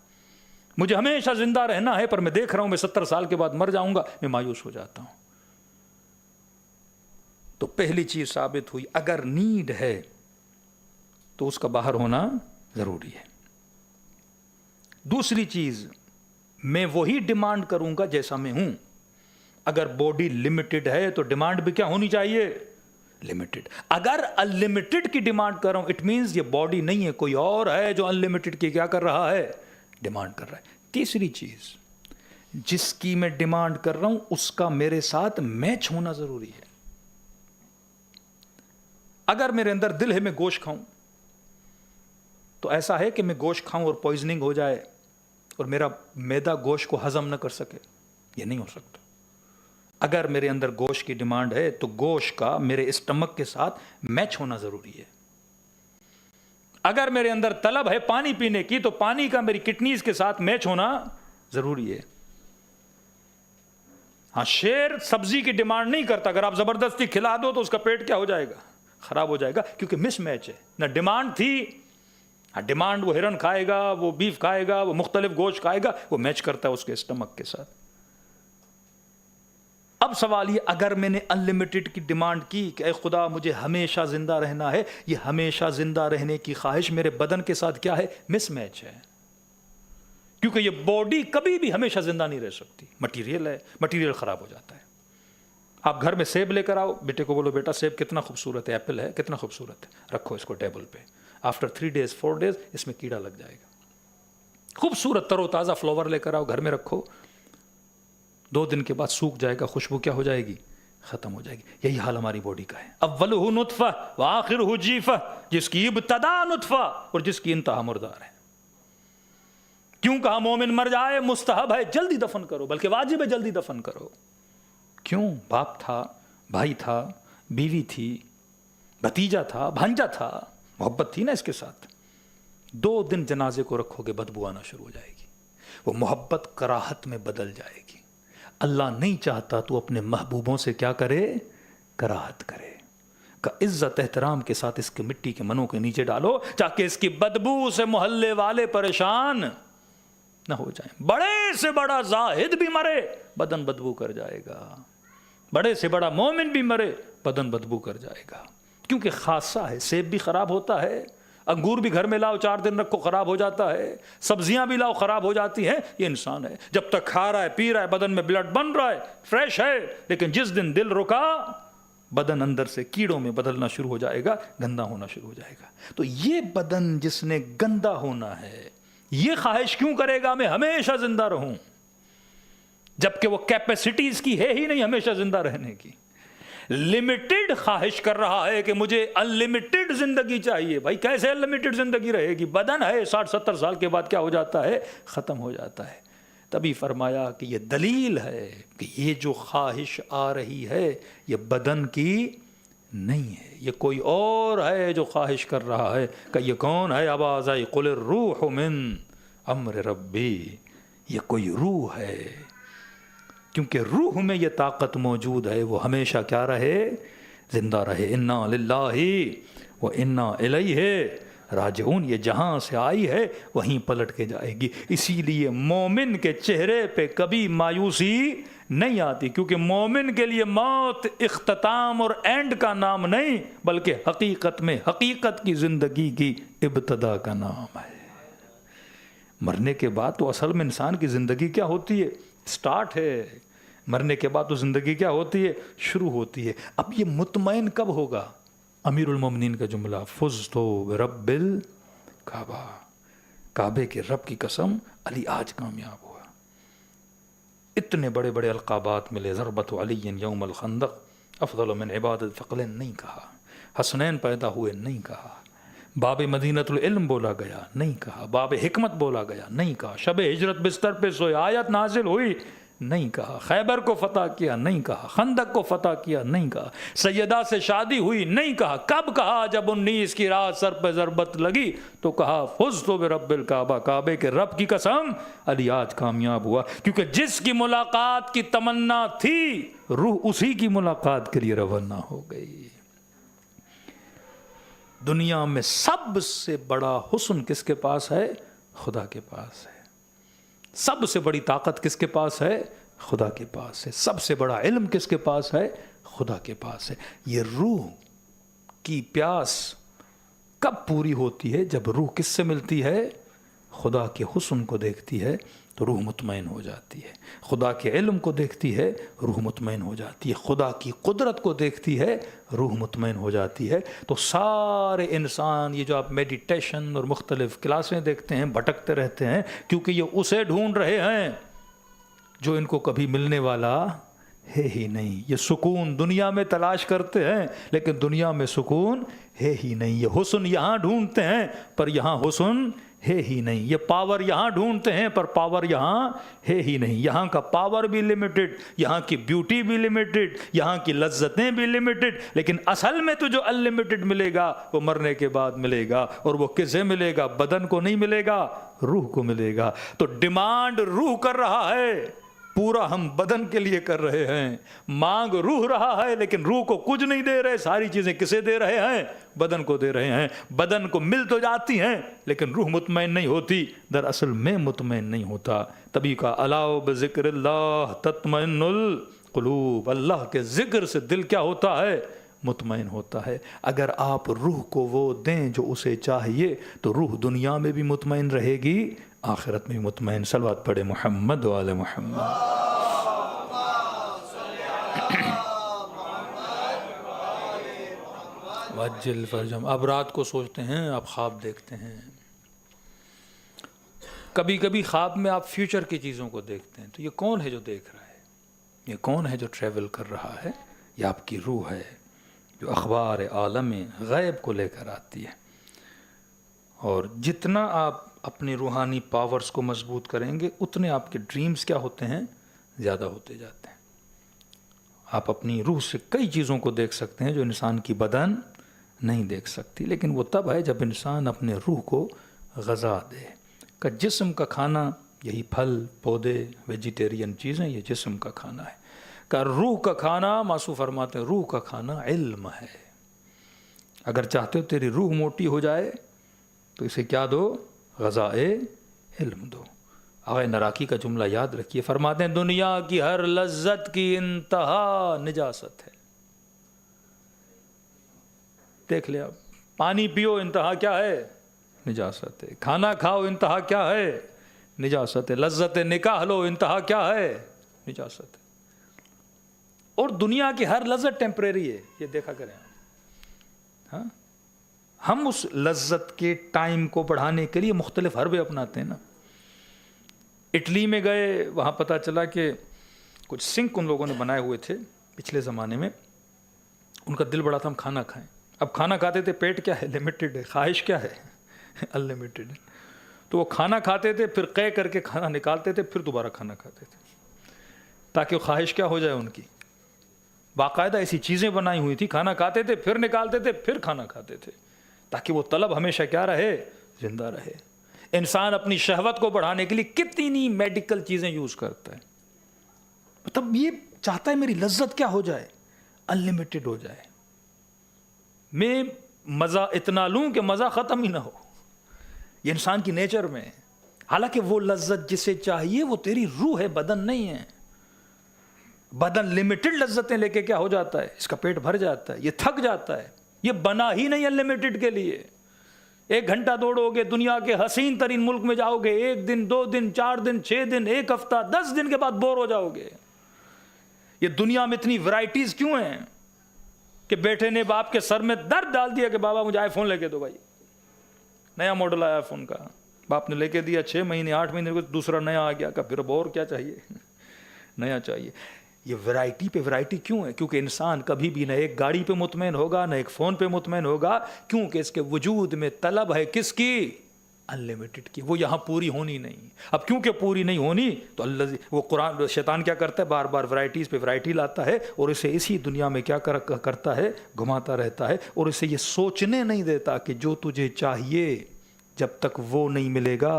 مجھے ہمیشہ زندہ رہنا ہے پر میں دیکھ رہا ہوں میں 70 سال کے بعد مر جاؤں گا، میں مایوس ہو جاتا ہوں. تو پہلی چیز ثابت ہوئی، اگر نیڈ ہے تو اس کا باہر ہونا ضروری ہے. دوسری چیز، میں وہی ڈیمانڈ کروں گا جیسا میں ہوں. اگر باڈی لمیٹڈ ہے تو ڈیمانڈ بھی کیا ہونی چاہیے؟ لمیٹڈ. اگر انلمیٹڈ کی ڈیمانڈ کر رہا ہوں، اٹ مینز یہ باڈی نہیں ہے، کوئی اور ہے جو انلمیٹڈ کی کیا کر رہا ہے؟ ڈیمانڈ کر رہا ہے. تیسری چیز، جس کی میں ڈیمانڈ کر رہا ہوں اس کا میرے ساتھ میچ ہونا ضروری ہے. اگر میرے اندر دل ہے میں گوشت کھاؤں تو ایسا ہے کہ میں گوشت کھاؤں اور پوائزننگ ہو جائے اور میرا معدہ گوشت کو ہضم نہ کر سکے؟ یہ نہیں ہو سکتا. اگر میرے اندر گوشت کی ڈیمانڈ ہے تو گوشت کا میرے اسٹمک کے ساتھ میچ ہونا ضروری ہے. اگر میرے اندر طلب ہے پانی پینے کی تو پانی کا میری کڈنیز کے ساتھ میچ ہونا ضروری ہے. ہاں، شیر سبزی کی ڈیمانڈ نہیں کرتا، اگر آپ زبردستی کھلا دو تو اس کا پیٹ کیا ہو جائے گا؟ خراب ہو جائے گا، کیونکہ مس میچ ہے. نہ ڈیمانڈ تھی، ڈیمانڈ وہ ہرن کھائے گا، وہ بیف کھائے گا، وہ مختلف گوشت کھائے گا، وہ میچ کرتا ہے اس کے اسٹمک کے ساتھ. اب سوال یہ، اگر میں نے انلمیٹڈ کی ڈیمانڈ کی کہ اے خدا مجھے ہمیشہ زندہ رہنا ہے، یہ ہمیشہ زندہ رہنے کی خواہش میرے بدن کے ساتھ کیا ہے؟ مس میچ ہے. کیونکہ یہ باڈی کبھی بھی ہمیشہ زندہ نہیں رہ سکتی، مٹیریل ہے، مٹیریل خراب ہو جاتا ہے. آپ گھر میں سیب لے کر آؤ، بیٹے کو بولو بیٹا سیب کتنا خوبصورت ہے، ایپل ہے کتنا خوبصورت ہے، رکھو اس کو ٹیبل پہ. آفٹر 3 days 4 days اس میں کیڑا لگ جائے گا. خوبصورت تر و تازہ فلاور لے کر آؤ، گھر میں رکھو، 2 دن کے بعد سوکھ جائے گا، خوشبو کیا ہو جائے گی؟ ختم ہو جائے گی. یہی حال ہماری باڈی کا ہے. اولہ نطفہ وآخرہ جیفہ، جس کی ابتدا نطفہ اور جس کی انتہا مردار ہے. کیوں کہا مومن مر جائے مستحب ہے جلدی دفن کرو، بلکہ واجب ہے جلدی دفن کرو. کیوں؟ باپ تھا، بھائی تھا، بیوی تھی، بھتیجا تھا، بھانجا تھا، محبت تھی نا اس کے ساتھ. 2 دن جنازے کو رکھو گے بدبو آنا شروع ہو جائے گی، وہ محبت کراہت میں بدل جائے گی. اللہ نہیں چاہتا تو اپنے محبوبوں سے کیا کرے؟ کراہت کرے. کا عزت احترام کے ساتھ اس کے مٹی کے منوں کے نیچے ڈالو تاکہ اس کی بدبو سے محلے والے پریشان نہ ہو جائیں. بڑے سے بڑا زاہد بھی مرے بدن بدبو کر جائے گا، بڑے سے بڑا مومن بھی مرے بدن بدبو کر جائے گا. کیونکہ خاصہ ہے. سیب بھی خراب ہوتا ہے، انگور بھی گھر میں لاؤ 4 دن رکھو خراب ہو جاتا ہے، سبزیاں بھی لاؤ خراب ہو جاتی ہیں. یہ انسان ہے، جب تک کھا رہا ہے پی رہا ہے بدن میں بلڈ بن رہا ہے فریش ہے، لیکن جس دن دل رکا بدن اندر سے کیڑوں میں بدلنا شروع ہو جائے گا، گندا ہونا شروع ہو جائے گا. تو یہ بدن جس نے گندا ہونا ہے یہ خواہش کیوں کرے گا میں ہمیشہ زندہ رہوں، جبکہ وہ کیپیسٹیز کی ہے ہی نہیں ہمیشہ زندہ رہنے کی. لمیٹڈ خواہش کر رہا ہے کہ مجھے انلمیٹڈ زندگی چاہیے. بھائی کیسے انلمیٹڈ زندگی رہے گی؟ بدن ہے 60-70 سال کے بعد کیا ہو جاتا ہے؟ ختم ہو جاتا ہے. تبھی فرمایا کہ یہ دلیل ہے کہ یہ جو خواہش آ رہی ہے یہ بدن کی نہیں ہے، یہ کوئی اور ہے جو خواہش کر رہا ہے. کہ یہ کون ہے؟ اباظ قل الروح من امر ربی، یہ کوئی روح ہے. کیونکہ روح میں یہ طاقت موجود ہے وہ ہمیشہ کیا رہے؟ زندہ رہے. انا للہ و انا الیہ راجعون، یہ جہاں سے آئی ہے وہیں پلٹ کے جائے گی. اسی لیے مومن کے چہرے پہ کبھی مایوسی نہیں آتی، کیونکہ مومن کے لیے موت اختتام اور اینڈ کا نام نہیں بلکہ حقیقت میں حقیقت کی زندگی کی ابتدا کا نام ہے. مرنے کے بعد تو اصل میں انسان کی زندگی کیا ہوتی ہے؟ سٹارٹ ہے. مرنے کے بعد تو زندگی کیا ہوتی ہے؟ شروع ہوتی ہے. اب یہ مطمئن کب ہوگا؟ امیر المومنین کا جملہ فزتو برب الکعبہ، کعبے کے رب کی قسم علی آج کامیاب ہوا. اتنے بڑے بڑے القابات ملے, ضربت علی یوم الخندق افضل من عبادت ثقلین نہیں کہا, حسنین پیدا ہوئے نہیں کہا, باب مدینۃ العلم بولا گیا نہیں کہا, باب حکمت بولا گیا نہیں کہا, شب ہجرت بستر پہ سوئے آیت نازل ہوئی نہیں کہا, خیبر کو فتح کیا نہیں کہا, خندق کو فتح کیا نہیں کہا, سیدہ سے شادی ہوئی نہیں کہا. کب کہا؟ جب 19 کی رات سر پہ ضربت لگی تو کہا فزت برب الکعبہ, کعبے کے رب کی قسم علی آج کامیاب ہوا. کیونکہ جس کی ملاقات کی تمنا تھی روح اسی کی ملاقات کے لیے روانہ ہو گئی. دنیا میں سب سے بڑا حسن کس کے پاس ہے؟ خدا کے پاس ہے. سب سے بڑی طاقت کس کے پاس ہے؟ خدا کے پاس ہے. سب سے بڑا علم کس کے پاس ہے؟ خدا کے پاس ہے. یہ روح کی پیاس کب پوری ہوتی ہے؟ جب روح کس سے ملتی ہے؟ خدا کے حسن کو دیکھتی ہے تو روح مطمئن ہو جاتی ہے. خدا کے علم کو دیکھتی ہے روح مطمئن ہو جاتی ہے. خدا کی قدرت کو دیکھتی ہے روح مطمئن ہو جاتی ہے. تو سارے انسان یہ جو آپ میڈیٹیشن اور مختلف کلاسیں دیکھتے ہیں بھٹکتے رہتے ہیں, کیونکہ یہ اسے ڈھونڈ رہے ہیں جو ان کو کبھی ملنے والا ہے ہی نہیں. یہ سکون دنیا میں تلاش کرتے ہیں لیکن دنیا میں سکون ہے ہی نہیں. یہ حسن یہاں ڈھونڈتے ہیں پر یہاں حسن ہے ہی نہیں. یہ پاور یہاں ڈھونڈتے ہیں پر پاور یہاں ہے ہی نہیں. یہاں کا پاور بھی لمیٹڈ, یہاں کی بیوٹی بھی لمیٹڈ, یہاں کی لذتیں بھی لمیٹڈ. لیکن اصل میں تو جو انلمیٹڈ ملے گا وہ مرنے کے بعد ملے گا. اور وہ کسے ملے گا؟ بدن کو نہیں ملے گا, روح کو ملے گا. تو ڈیمانڈ روح کر رہا ہے, پورا ہم بدن کے لیے کر رہے ہیں. مانگ روح رہا ہے لیکن روح کو کچھ نہیں دے رہے. ساری چیزیں کسے دے رہے ہیں؟ بدن کو دے رہے ہیں. بدن کو مل تو جاتی ہیں لیکن روح مطمئن نہیں ہوتی. دراصل میں مطمئن نہیں ہوتا. تبھی کا الا بذکر اللہ تطمئن القلوب, اللہ کے ذکر سے دل کیا ہوتا ہے؟ مطمئن ہوتا ہے. اگر آپ روح کو وہ دیں جو اسے چاہیے تو روح دنیا میں بھی مطمئن رہے گی, آخرت میں بھی مطمئن. صلوات پڑھے محمد و آل محمد. وجل فرجم. اب رات کو سوچتے ہیں, آپ خواب دیکھتے ہیں. کبھی کبھی خواب میں آپ فیوچر کی چیزوں کو دیکھتے ہیں تو یہ کون ہے جو دیکھ رہا ہے؟ یہ کون ہے جو ٹریول کر رہا ہے؟ یہ آپ کی روح ہے جو اخبار عالم غیب کو لے کر آتی ہے. اور جتنا آپ اپنی روحانی پاورز کو مضبوط کریں گے اتنے آپ کے ڈریمز کیا ہوتے ہیں؟ زیادہ ہوتے جاتے ہیں. آپ اپنی روح سے کئی چیزوں کو دیکھ سکتے ہیں جو انسان کی بدن نہیں دیکھ سکتی. لیکن وہ تب ہے جب انسان اپنے روح کو غذا دے. کہ جسم کا کھانا یہی پھل پودے ویجیٹیرین چیزیں یہ جسم کا کھانا ہے. کہ روح کا کھانا, معصوم فرماتے ہیں روح کا کھانا علم ہے. اگر چاہتے ہو تیری روح موٹی ہو جائے تو اسے کیا دو؟ غذائے علم دو. آغا نراکی کا جملہ یاد رکھیے, فرماتے ہیں دنیا کی ہر لذت کی انتہا نجاست ہے. دیکھ لے آپ, پانی پیو انتہا کیا ہے؟ نجاست ہے. کھانا کھاؤ انتہا کیا ہے؟ نجاست ہے. لذت نکاح لو انتہا کیا ہے؟ نجاست ہے. اور دنیا کی ہر لذت ٹیمپریری ہے, یہ دیکھا کریں آپ. ہاں, ہم اس لذت کے ٹائم کو بڑھانے کے لیے مختلف حربے اپناتے ہیں نا. اٹلی میں گئے, وہاں پتہ چلا کہ کچھ سنک ان لوگوں نے بنائے ہوئے تھے پچھلے زمانے میں. ان کا دل بڑا تھا ہم کھانا کھائیں. اب کھانا کھاتے تھے, پیٹ کیا ہے؟ لمیٹڈ ہے. خواہش کیا ہے؟ انلمیٹڈ ہے. تو وہ کھانا کھاتے تھے, پھر قے کر کے کھانا نکالتے تھے, پھر دوبارہ کھانا کھاتے تھے تاکہ وہ خواہش کیا ہو جائے ان کی. باقاعدہ ایسی چیزیں بنائی ہوئی تھی, کھانا کھاتے تھے پھر نکالتے تھے پھر کھانا کھاتے تھے تاکہ وہ طلب ہمیشہ کیا رہے؟ زندہ رہے. انسان اپنی شہوت کو بڑھانے کے لیے کتنی میڈیکل چیزیں یوز کرتا ہے. مطلب یہ چاہتا ہے میری لذت کیا ہو جائے؟ انلمیٹڈ ہو جائے. میں مزہ اتنا لوں کہ مزہ ختم ہی نہ ہو. یہ انسان کی نیچر میں ہے. حالانکہ وہ لذت جسے چاہیے وہ تیری روح ہے, بدن نہیں ہے. بدن لمیٹڈ لذتیں لے کے کیا ہو جاتا ہے؟ اس کا پیٹ بھر جاتا ہے, یہ تھک جاتا ہے. یہ بنا ہی نہیں انلمیٹڈ کے لیے. 1 گھنٹہ دوڑو گے, دنیا کے حسین ترین ملک میں جاؤ گے, 1 دن 2 دن 4 دن 6 دن 1 ہفتہ 10 دن کے بعد بور ہو جاؤ گے. یہ دنیا میں اتنی ورائٹیز کیوں ہیں کہ بیٹے نے باپ کے سر میں درد ڈال دیا کہ بابا مجھے آئی فون لے کے دو, بھائی نیا ماڈل آیا فون کا, باپ نے لے کے دیا 6 مہینے 8 مہینے کو دوسرا نیا آ گیا کہ پھر اب اور کیا چاہیے نیا چاہیے. یہ ورائٹی پہ ورائٹی کیوں ہے؟ کیونکہ انسان کبھی بھی نہ ایک گاڑی پہ مطمئن ہوگا نہ ایک فون پہ مطمئن ہوگا, کیونکہ اس کے وجود میں طلب ہے کس کی؟ انلمیٹڈ کی. وہ یہاں پوری ہونی نہیں. اب کیونکہ پوری نہیں ہونی تو اللہ وہ قرآن شیطان کیا کرتا ہے؟ بار بار ورائٹیز پہ ورائٹی لاتا ہے اور اسے اسی دنیا میں کیا کرتا ہے؟ گھماتا رہتا ہے اور اسے یہ سوچنے نہیں دیتا کہ جو تجھے چاہیے جب تک وہ نہیں ملے گا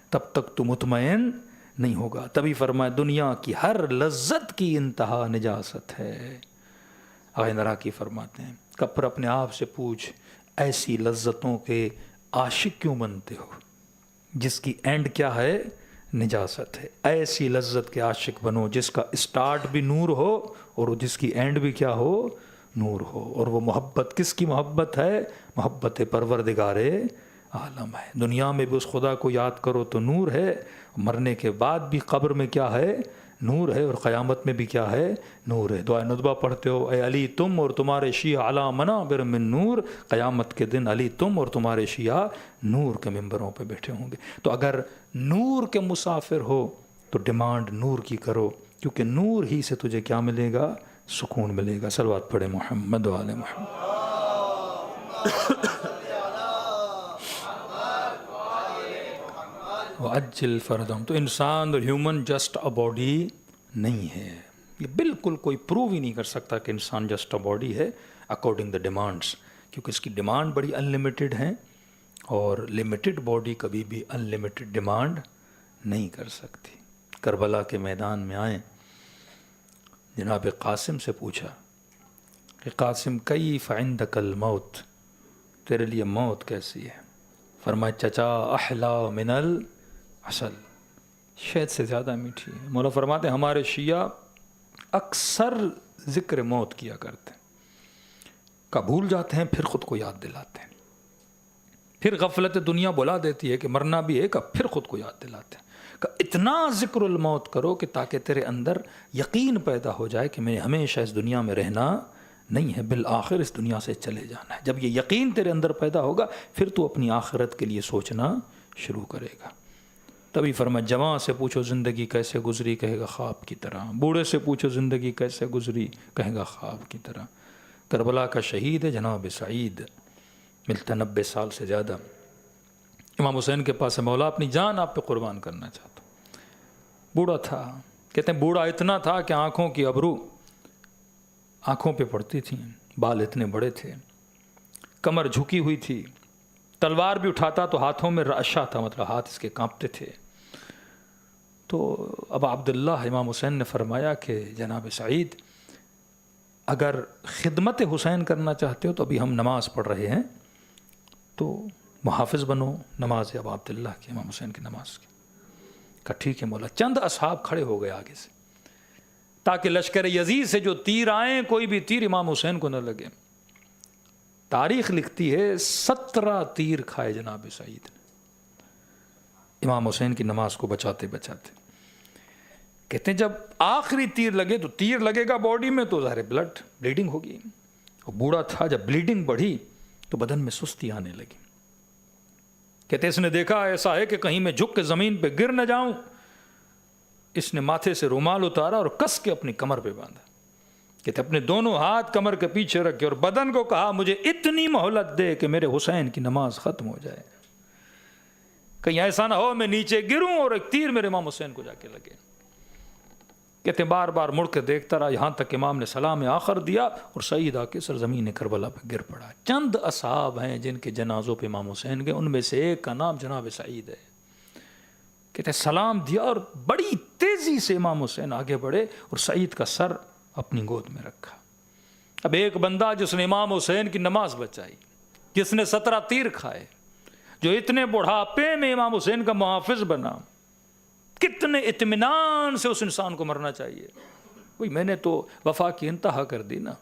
تب تک تو مطمئن نہیں ہوگا. تبھی فرمایا دنیا کی ہر لذت کی انتہا نجاست ہے. آقا نراقی فرماتے ہیں کہ پھر اپنے آپ سے پوچھ ایسی لذتوں کے عاشق کیوں بنتے ہو جس کی اینڈ کیا ہے؟ نجاست ہے. ایسی لذت کے عاشق بنو جس کا اسٹارٹ بھی نور ہو اور جس کی اینڈ بھی کیا ہو؟ نور ہو. اور وہ محبت کس کی محبت ہے؟ محبت پروردگار عالم ہے. دنیا میں بھی اس خدا کو یاد کرو تو نور ہے, مرنے کے بعد بھی قبر میں کیا ہے؟ نور ہے, اور قیامت میں بھی کیا ہے؟ نور ہے. دعائے ندبہ پڑھتے ہو اے علی تم اور تمہارے شیعہ علی منابر من نور, قیامت کے دن علی تم اور تمہارے شیعہ نور کے ممبروں پہ بیٹھے ہوں گے. تو اگر نور کے مسافر ہو تو ڈیمانڈ نور کی کرو, کیونکہ نور ہی سے تجھے کیا ملے گا؟ سکون ملے گا. صلوات پڑھے محمد و آل محمد. وَعَجِّلْ فَرْدَهُمْ. تو انسان اور ہیومن جسٹ اے باڈی نہیں ہے. یہ بالکل کوئی پروو ہی نہیں کر سکتا کہ انسان جسٹ اے باڈی ہے اکارڈنگ دا ڈیمانڈس, کیونکہ اس کی ڈیمانڈ بڑی انلمیٹڈ ہیں اور لمیٹڈ باڈی کبھی بھی انلمیٹڈ ڈیمانڈ نہیں کر سکتی. کربلا کے میدان میں آئیں, جناب قاسم سے پوچھا کہ قاسم کیف عندک الموت, تیرے لیے موت کیسی ہے؟ فرمایا چچا احلا من العسل, شہد سے زیادہ میٹھی ہے. مولا فرماتے ہیں ہمارے شیعہ اکثر ذکر موت کیا کرتے ہیں, کا بھول جاتے ہیں پھر خود کو یاد دلاتے ہیں, پھر غفلت دنیا بلا دیتی ہے کہ مرنا بھی ہے, کا پھر خود کو یاد دلاتے ہیں. کہ اتنا ذکر الموت کرو کہ تاکہ تیرے اندر یقین پیدا ہو جائے کہ میں ہمیشہ اس دنیا میں رہنا نہیں ہے, بالآخر اس دنیا سے چلے جانا ہے. جب یہ یقین تیرے اندر پیدا ہوگا پھر تو اپنی آخرت کے لیے سوچنا شروع کرے گا. تبھی فرمایا جوان سے پوچھو زندگی کیسے گزری, کہے گا خواب کی طرح. بوڑھے سے پوچھو زندگی کیسے گزری, کہے گا خواب کی طرح. کربلا کا شہید ہے جناب سعید, ملتا 90 سال سے زیادہ. امام حسین کے پاس مولا اپنی جان آپ پہ قربان کرنا چاہتا ہوں. بوڑھا تھا, کہتے ہیں بوڑھا اتنا تھا کہ آنکھوں کی ابرو آنکھوں پہ پڑتی تھیں, بال اتنے بڑے تھے, کمر جھکی ہوئی تھی, تلوار بھی اٹھاتا تو ہاتھوں میں رعشہ تھا, مطلب ہاتھ اس کے کانپتے تھے. تو ابا عبداللہ امام حسین نے فرمایا کہ جناب سعید اگر خدمت حسین کرنا چاہتے ہو تو ابھی ہم نماز پڑھ رہے ہیں تو محافظ بنو نماز ابا عبداللہ کی, امام حسین کی نماز کی. کہا ٹھیک ہے مولا. چند اصحاب کھڑے ہو گئے آگے سے تاکہ لشکر یزید سے جو تیر آئیں کوئی بھی تیر امام حسین کو نہ لگے. تاریخ لکھتی ہے 17 تیر کھائے جناب سعید نے امام حسین کی نماز کو بچاتے بچاتے. کہتے ہیں جب آخری تیر لگے تو تیر لگے گا باڈی میں تو ظاہر بلڈ بلیڈنگ ہوگی. وہ بوڑھا تھا, جب بلیڈنگ بڑھی تو بدن میں سستی آنے لگی. کہتے اس نے دیکھا ایسا ہے کہ کہیں میں جھک کے زمین پہ گر نہ جاؤں. اس نے ماتھے سے رومال اتارا اور کس کے اپنی کمر پہ باندھا. کہتے اپنے دونوں ہاتھ کمر کے پیچھے رکھے اور بدن کو کہا مجھے اتنی مہلت دے کہ میرے حسین کی نماز ختم ہو جائے, کہیں ایسا نہ ہو میں نیچے گروں اور ایک تیر میرے امام حسین کو جا کے لگے. کہتے بار بار مڑ کے دیکھتا رہا یہاں تک امام نے سلام آخر دیا اور سعید آ کے سرزمین کربلا پہ گر پڑا. چند اصحاب ہیں جن کے جنازوں پہ امام حسین گئے, ان میں سے ایک کا نام جناب سعید ہے. کہتے سلام دیا اور بڑی تیزی سے امام حسین آگے بڑھے اور سعید کا سر اپنی گود میں رکھا. اب ایک بندہ جس نے امام حسین کی نماز بچائی, جس نے 17 تیر کھائے, جو اتنے بڑھاپے میں امام حسین کا محافظ بنا, کتنے اطمینان سے اس انسان کو مرنا چاہیے. وہی میں نے تو وفا کی انتہا کر دی نا,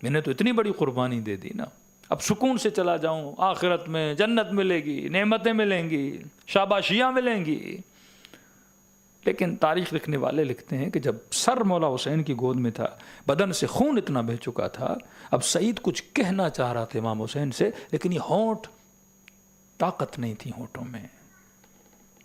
میں نے تو اتنی بڑی قربانی دے دی نا, اب سکون سے چلا جاؤں, آخرت میں جنت ملے گی, نعمتیں ملیں گی, شاباشیاں ملیں گی. لیکن تاریخ لکھنے والے لکھتے ہیں کہ جب سر مولا حسین کی گود میں تھا, بدن سے خون اتنا بہہ چکا تھا, اب سعید کچھ کہنا چاہ رہا تھا امام حسین سے, لیکن یہ ہونٹ طاقت نہیں تھی ہونٹوں میں.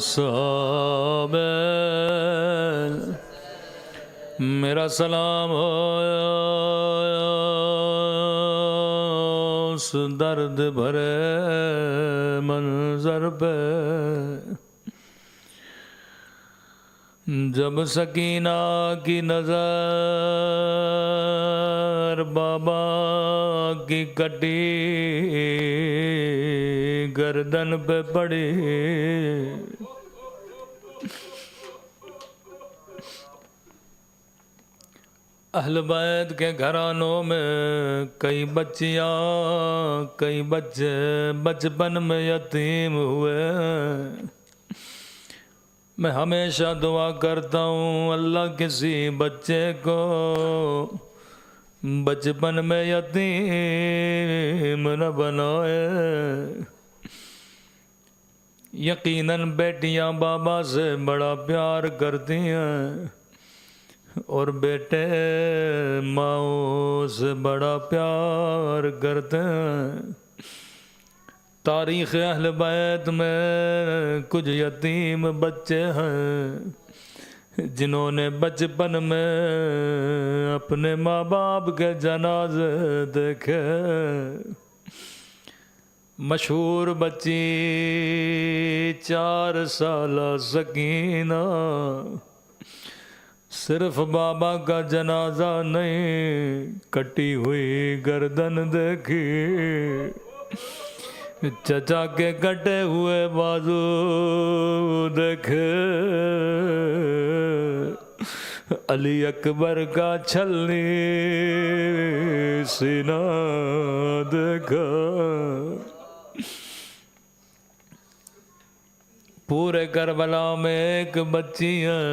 صحابہ میرا سلام ہو اس درد بھرے منظر پہ جب سکینہ کی نظر بابا کی کٹی گردن پہ پڑی اہل بیت کے گھرانوں میں کئی بچیاں کئی بچے بچپن میں یتیم ہوئے. میں ہمیشہ دعا کرتا ہوں اللہ کسی بچے کو بچپن میں یتیم نہ بنائے. یقیناً بیٹیاں بابا سے بڑا پیار کرتی ہیں اور بیٹے ماؤں سے بڑا پیار کرتے ہیں. تاریخ اہل بیت میں کچھ یتیم بچے ہیں جنہوں نے بچپن میں اپنے ماں باپ کے جنازے دیکھے. مشہور بچی 4 سالہ سکینہ صرف بابا کا جنازہ نہیں کٹی ہوئی گردن دیکھی چچا کے کٹے ہوئے بازو دیکھے علی اکبر کا چھلنی سینہ دیکھا. پورے کربلا میں ایک بچی ہے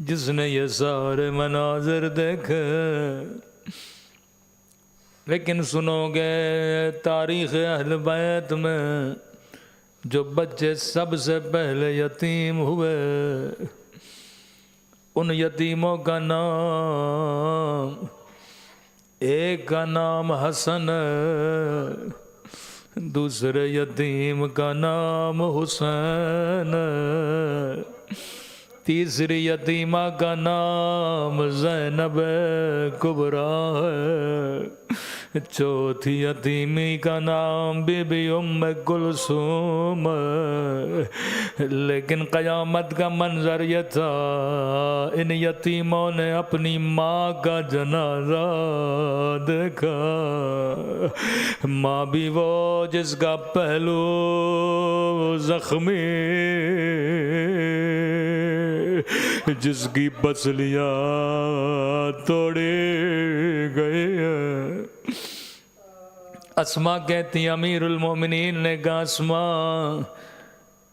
جس نے یہ سارے مناظر دیکھے. لیکن سنو گے تاریخ اہل بیت میں جو بچے سب سے پہلے یتیم ہوئے ان یتیموں کا نام ایک کا نام حسن ہے دوسرے یتیم کا نام حسین ہے تیسری یتیمہ کا نام زینب کبریٰ ہے چوتھی یتیمی کا نام بی بی ام کلثوم ہے. لیکن قیامت کا منظر یہ تھا ان یتیموں نے اپنی ماں کا جنازہ دیکھا. ماں بھی وہ جس کا پہلو زخمی جس کی پسلیاں توڑی گئی ہیں. اسما کہتی امیر المومنین نے کہا اسما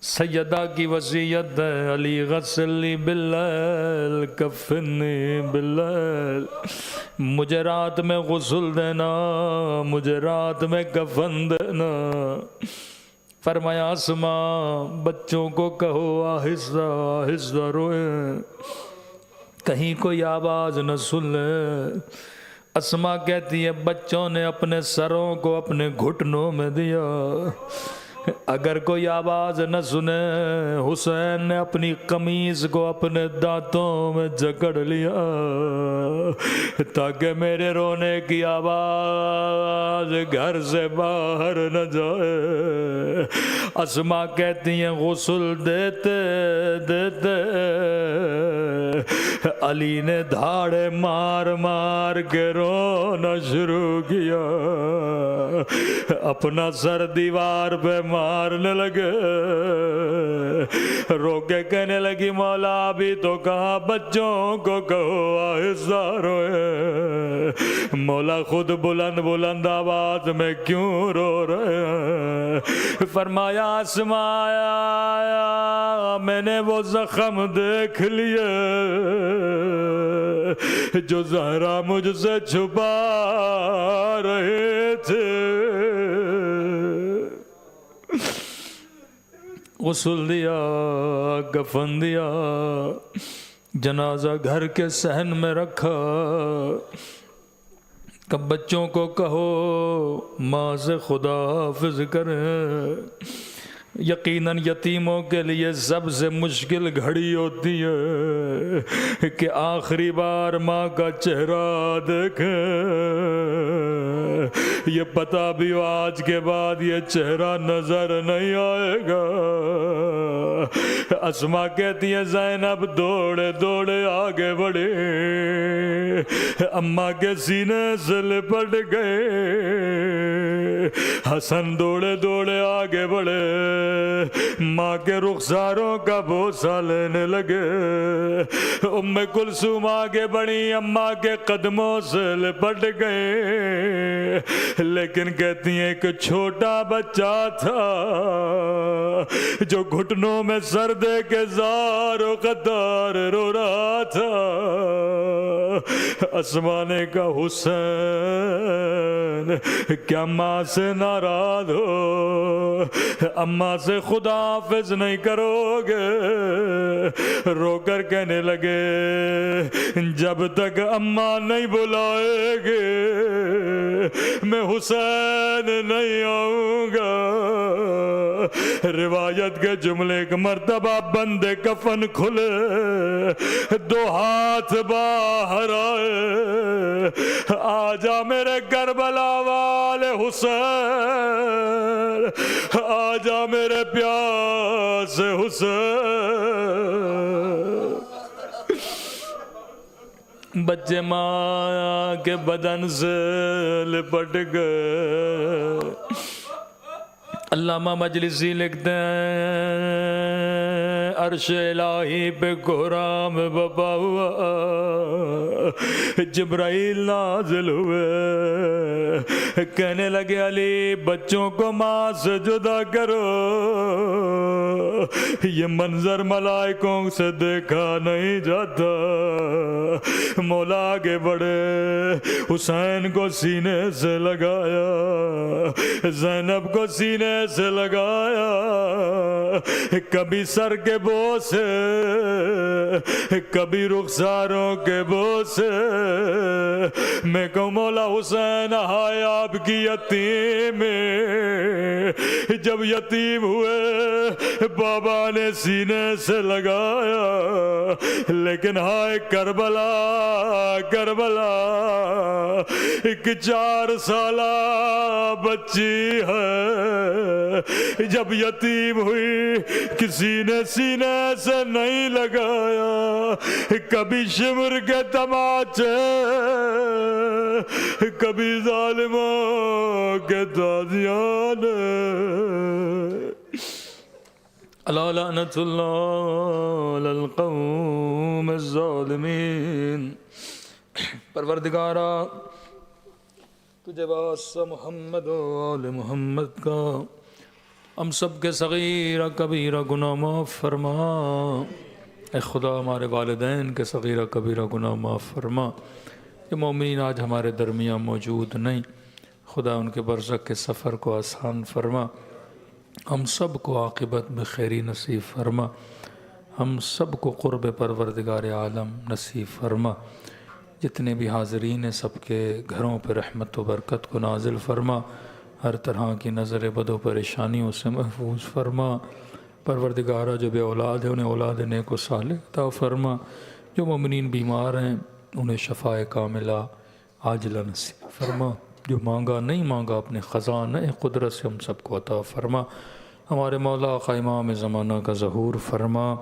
سیدہ کی وصیت ہے علی غسلی باللیل کفنی باللیل مجھے رات میں غسل دینا مجھے رات میں کفن دینا. فرمایا اسما بچوں کو کہو آہستہ آہستہ روئیں کہیں کوئی آواز نہ سن لے. اسما کہتی ہے بچوں نے اپنے سروں کو اپنے گھٹنوں میں دیا اگر کوئی آواز نہ سنے. حسین نے اپنی قمیض کو اپنے دانتوں میں جکڑ لیا تاکہ میرے رونے کی آواز گھر سے باہر نہ جائے. اسما کہتی ہیں غسل دیتے دیتے علی نے دھاڑے مار مار کے رونا شروع کیا اپنا سر دیوار پہ مارنے لگے. رو کے کہنے لگی مولا ابھی تو کہا بچوں کو کہو آہستہ روئے مولا خود بلند بلند آواز میں کیوں رو رہے ہیں. فرمایا اسما میں نے وہ زخم دیکھ لیے جو زہرا مجھ سے چھپا رہے تھے. غسل دیا کفن دیا جنازہ گھر کے صحن میں رکھا. کب بچوں کو کہو ماں سے خدا حافظ کریں یقیناً یتیموں کے لیے سب سے مشکل گھڑی ہوتی ہے کہ آخری بار ماں کا چہرہ دیکھیں. یہ پتہ بھی ہو آج کے بعد یہ چہرہ نظر نہیں آئے گا. اسما کہتی ہے زینب دوڑے دوڑے آگے بڑھے, اماں کے سینے سے لپٹ گئے. حسن دوڑے دوڑے آگے بڑھے, ماں کے رخساروں کا بوسہ لینے لگے. ام کلثوم آگے بڑھی, اماں کے قدموں سے لپٹ گئے, لیکن کہتی ہیں کہ چھوٹا بچہ تھا جو گھٹنوں میں سر دے کے زار و قطار رو رہا تھا. اسما نے کہا حسین کیا ماں سے ناراض ہو, اماں سے خدا حافظ نہیں کرو گے؟ رو کر کہنے لگے جب تک اماں نہیں بلائے گے میں حسین نہیں آؤں گا. روایت کے جملے ایک مرتبہ بند کفن کھلے, دو ہاتھ باہر آئے, آجا میرے کربلا والے حسین, آجا میرے پیاسے حسین. بچے ماں کے بدن سے لپٹ گئے. علامہ مجلسی لکھتے ہیں عرش الہی پہ کوہرام بپا ہوا, جبرائیل نازل ہوئے, کہنے لگے علی بچوں کو ماں سے جدا کرو, یہ منظر ملائکوں سے دیکھا نہیں جاتا. مولا آگے بڑھے, حسین کو سینے سے لگایا, زینب کو سینے سے لگایا, کبھی سر کے بوسے کبھی رخساروں کے بوسے. میں کہوں مولا حسین ہائے آپ کی یتیم, جب یتیم ہوئے بابا نے سینے سے لگایا, لیکن ہائے کربلا کربلا ایک 4 سالہ بچی ہے, جب یتیم ہوئی کسی نے سینے سے نہیں لگایا. کبھی شمر کے تماچے کبھی ظالموں کے تازیان. الا لعنت اللہ علی القوم الظالمین. پروردگارا تجھے واسطہ محمد و آل محمد کا ہم سب کے صغیرہ کبیرہ گناہ معاف فرما. اے خدا ہمارے والدین کے صغیرہ کبیرہ گناہ معاف فرما. یہ مومنین آج ہمارے درمیان موجود نہیں, خدا ان کے برزخ کے سفر کو آسان فرما. ہم سب کو عاقبت بخیری نصیب فرما. ہم سب کو قرب پروردگار عالم نصیب فرما. جتنے بھی حاضرین ہیں سب کے گھروں پہ رحمت و برکت کو نازل فرما. ہر طرح کی نظر بد و پریشانیوں سے محفوظ فرما. پروردگارہ جو بے اولاد ہے انہیں اولاد نیک و صالح عطا فرما. جو مومنین بیمار ہیں انہیں شفاء کاملہ عاجلہ نصیب فرما. جو مانگا نہیں مانگا اپنے خزانہ قدرت سے ہم سب کو عطا فرما. ہمارے مولا آقا امام زمانہ کا ظہور فرما.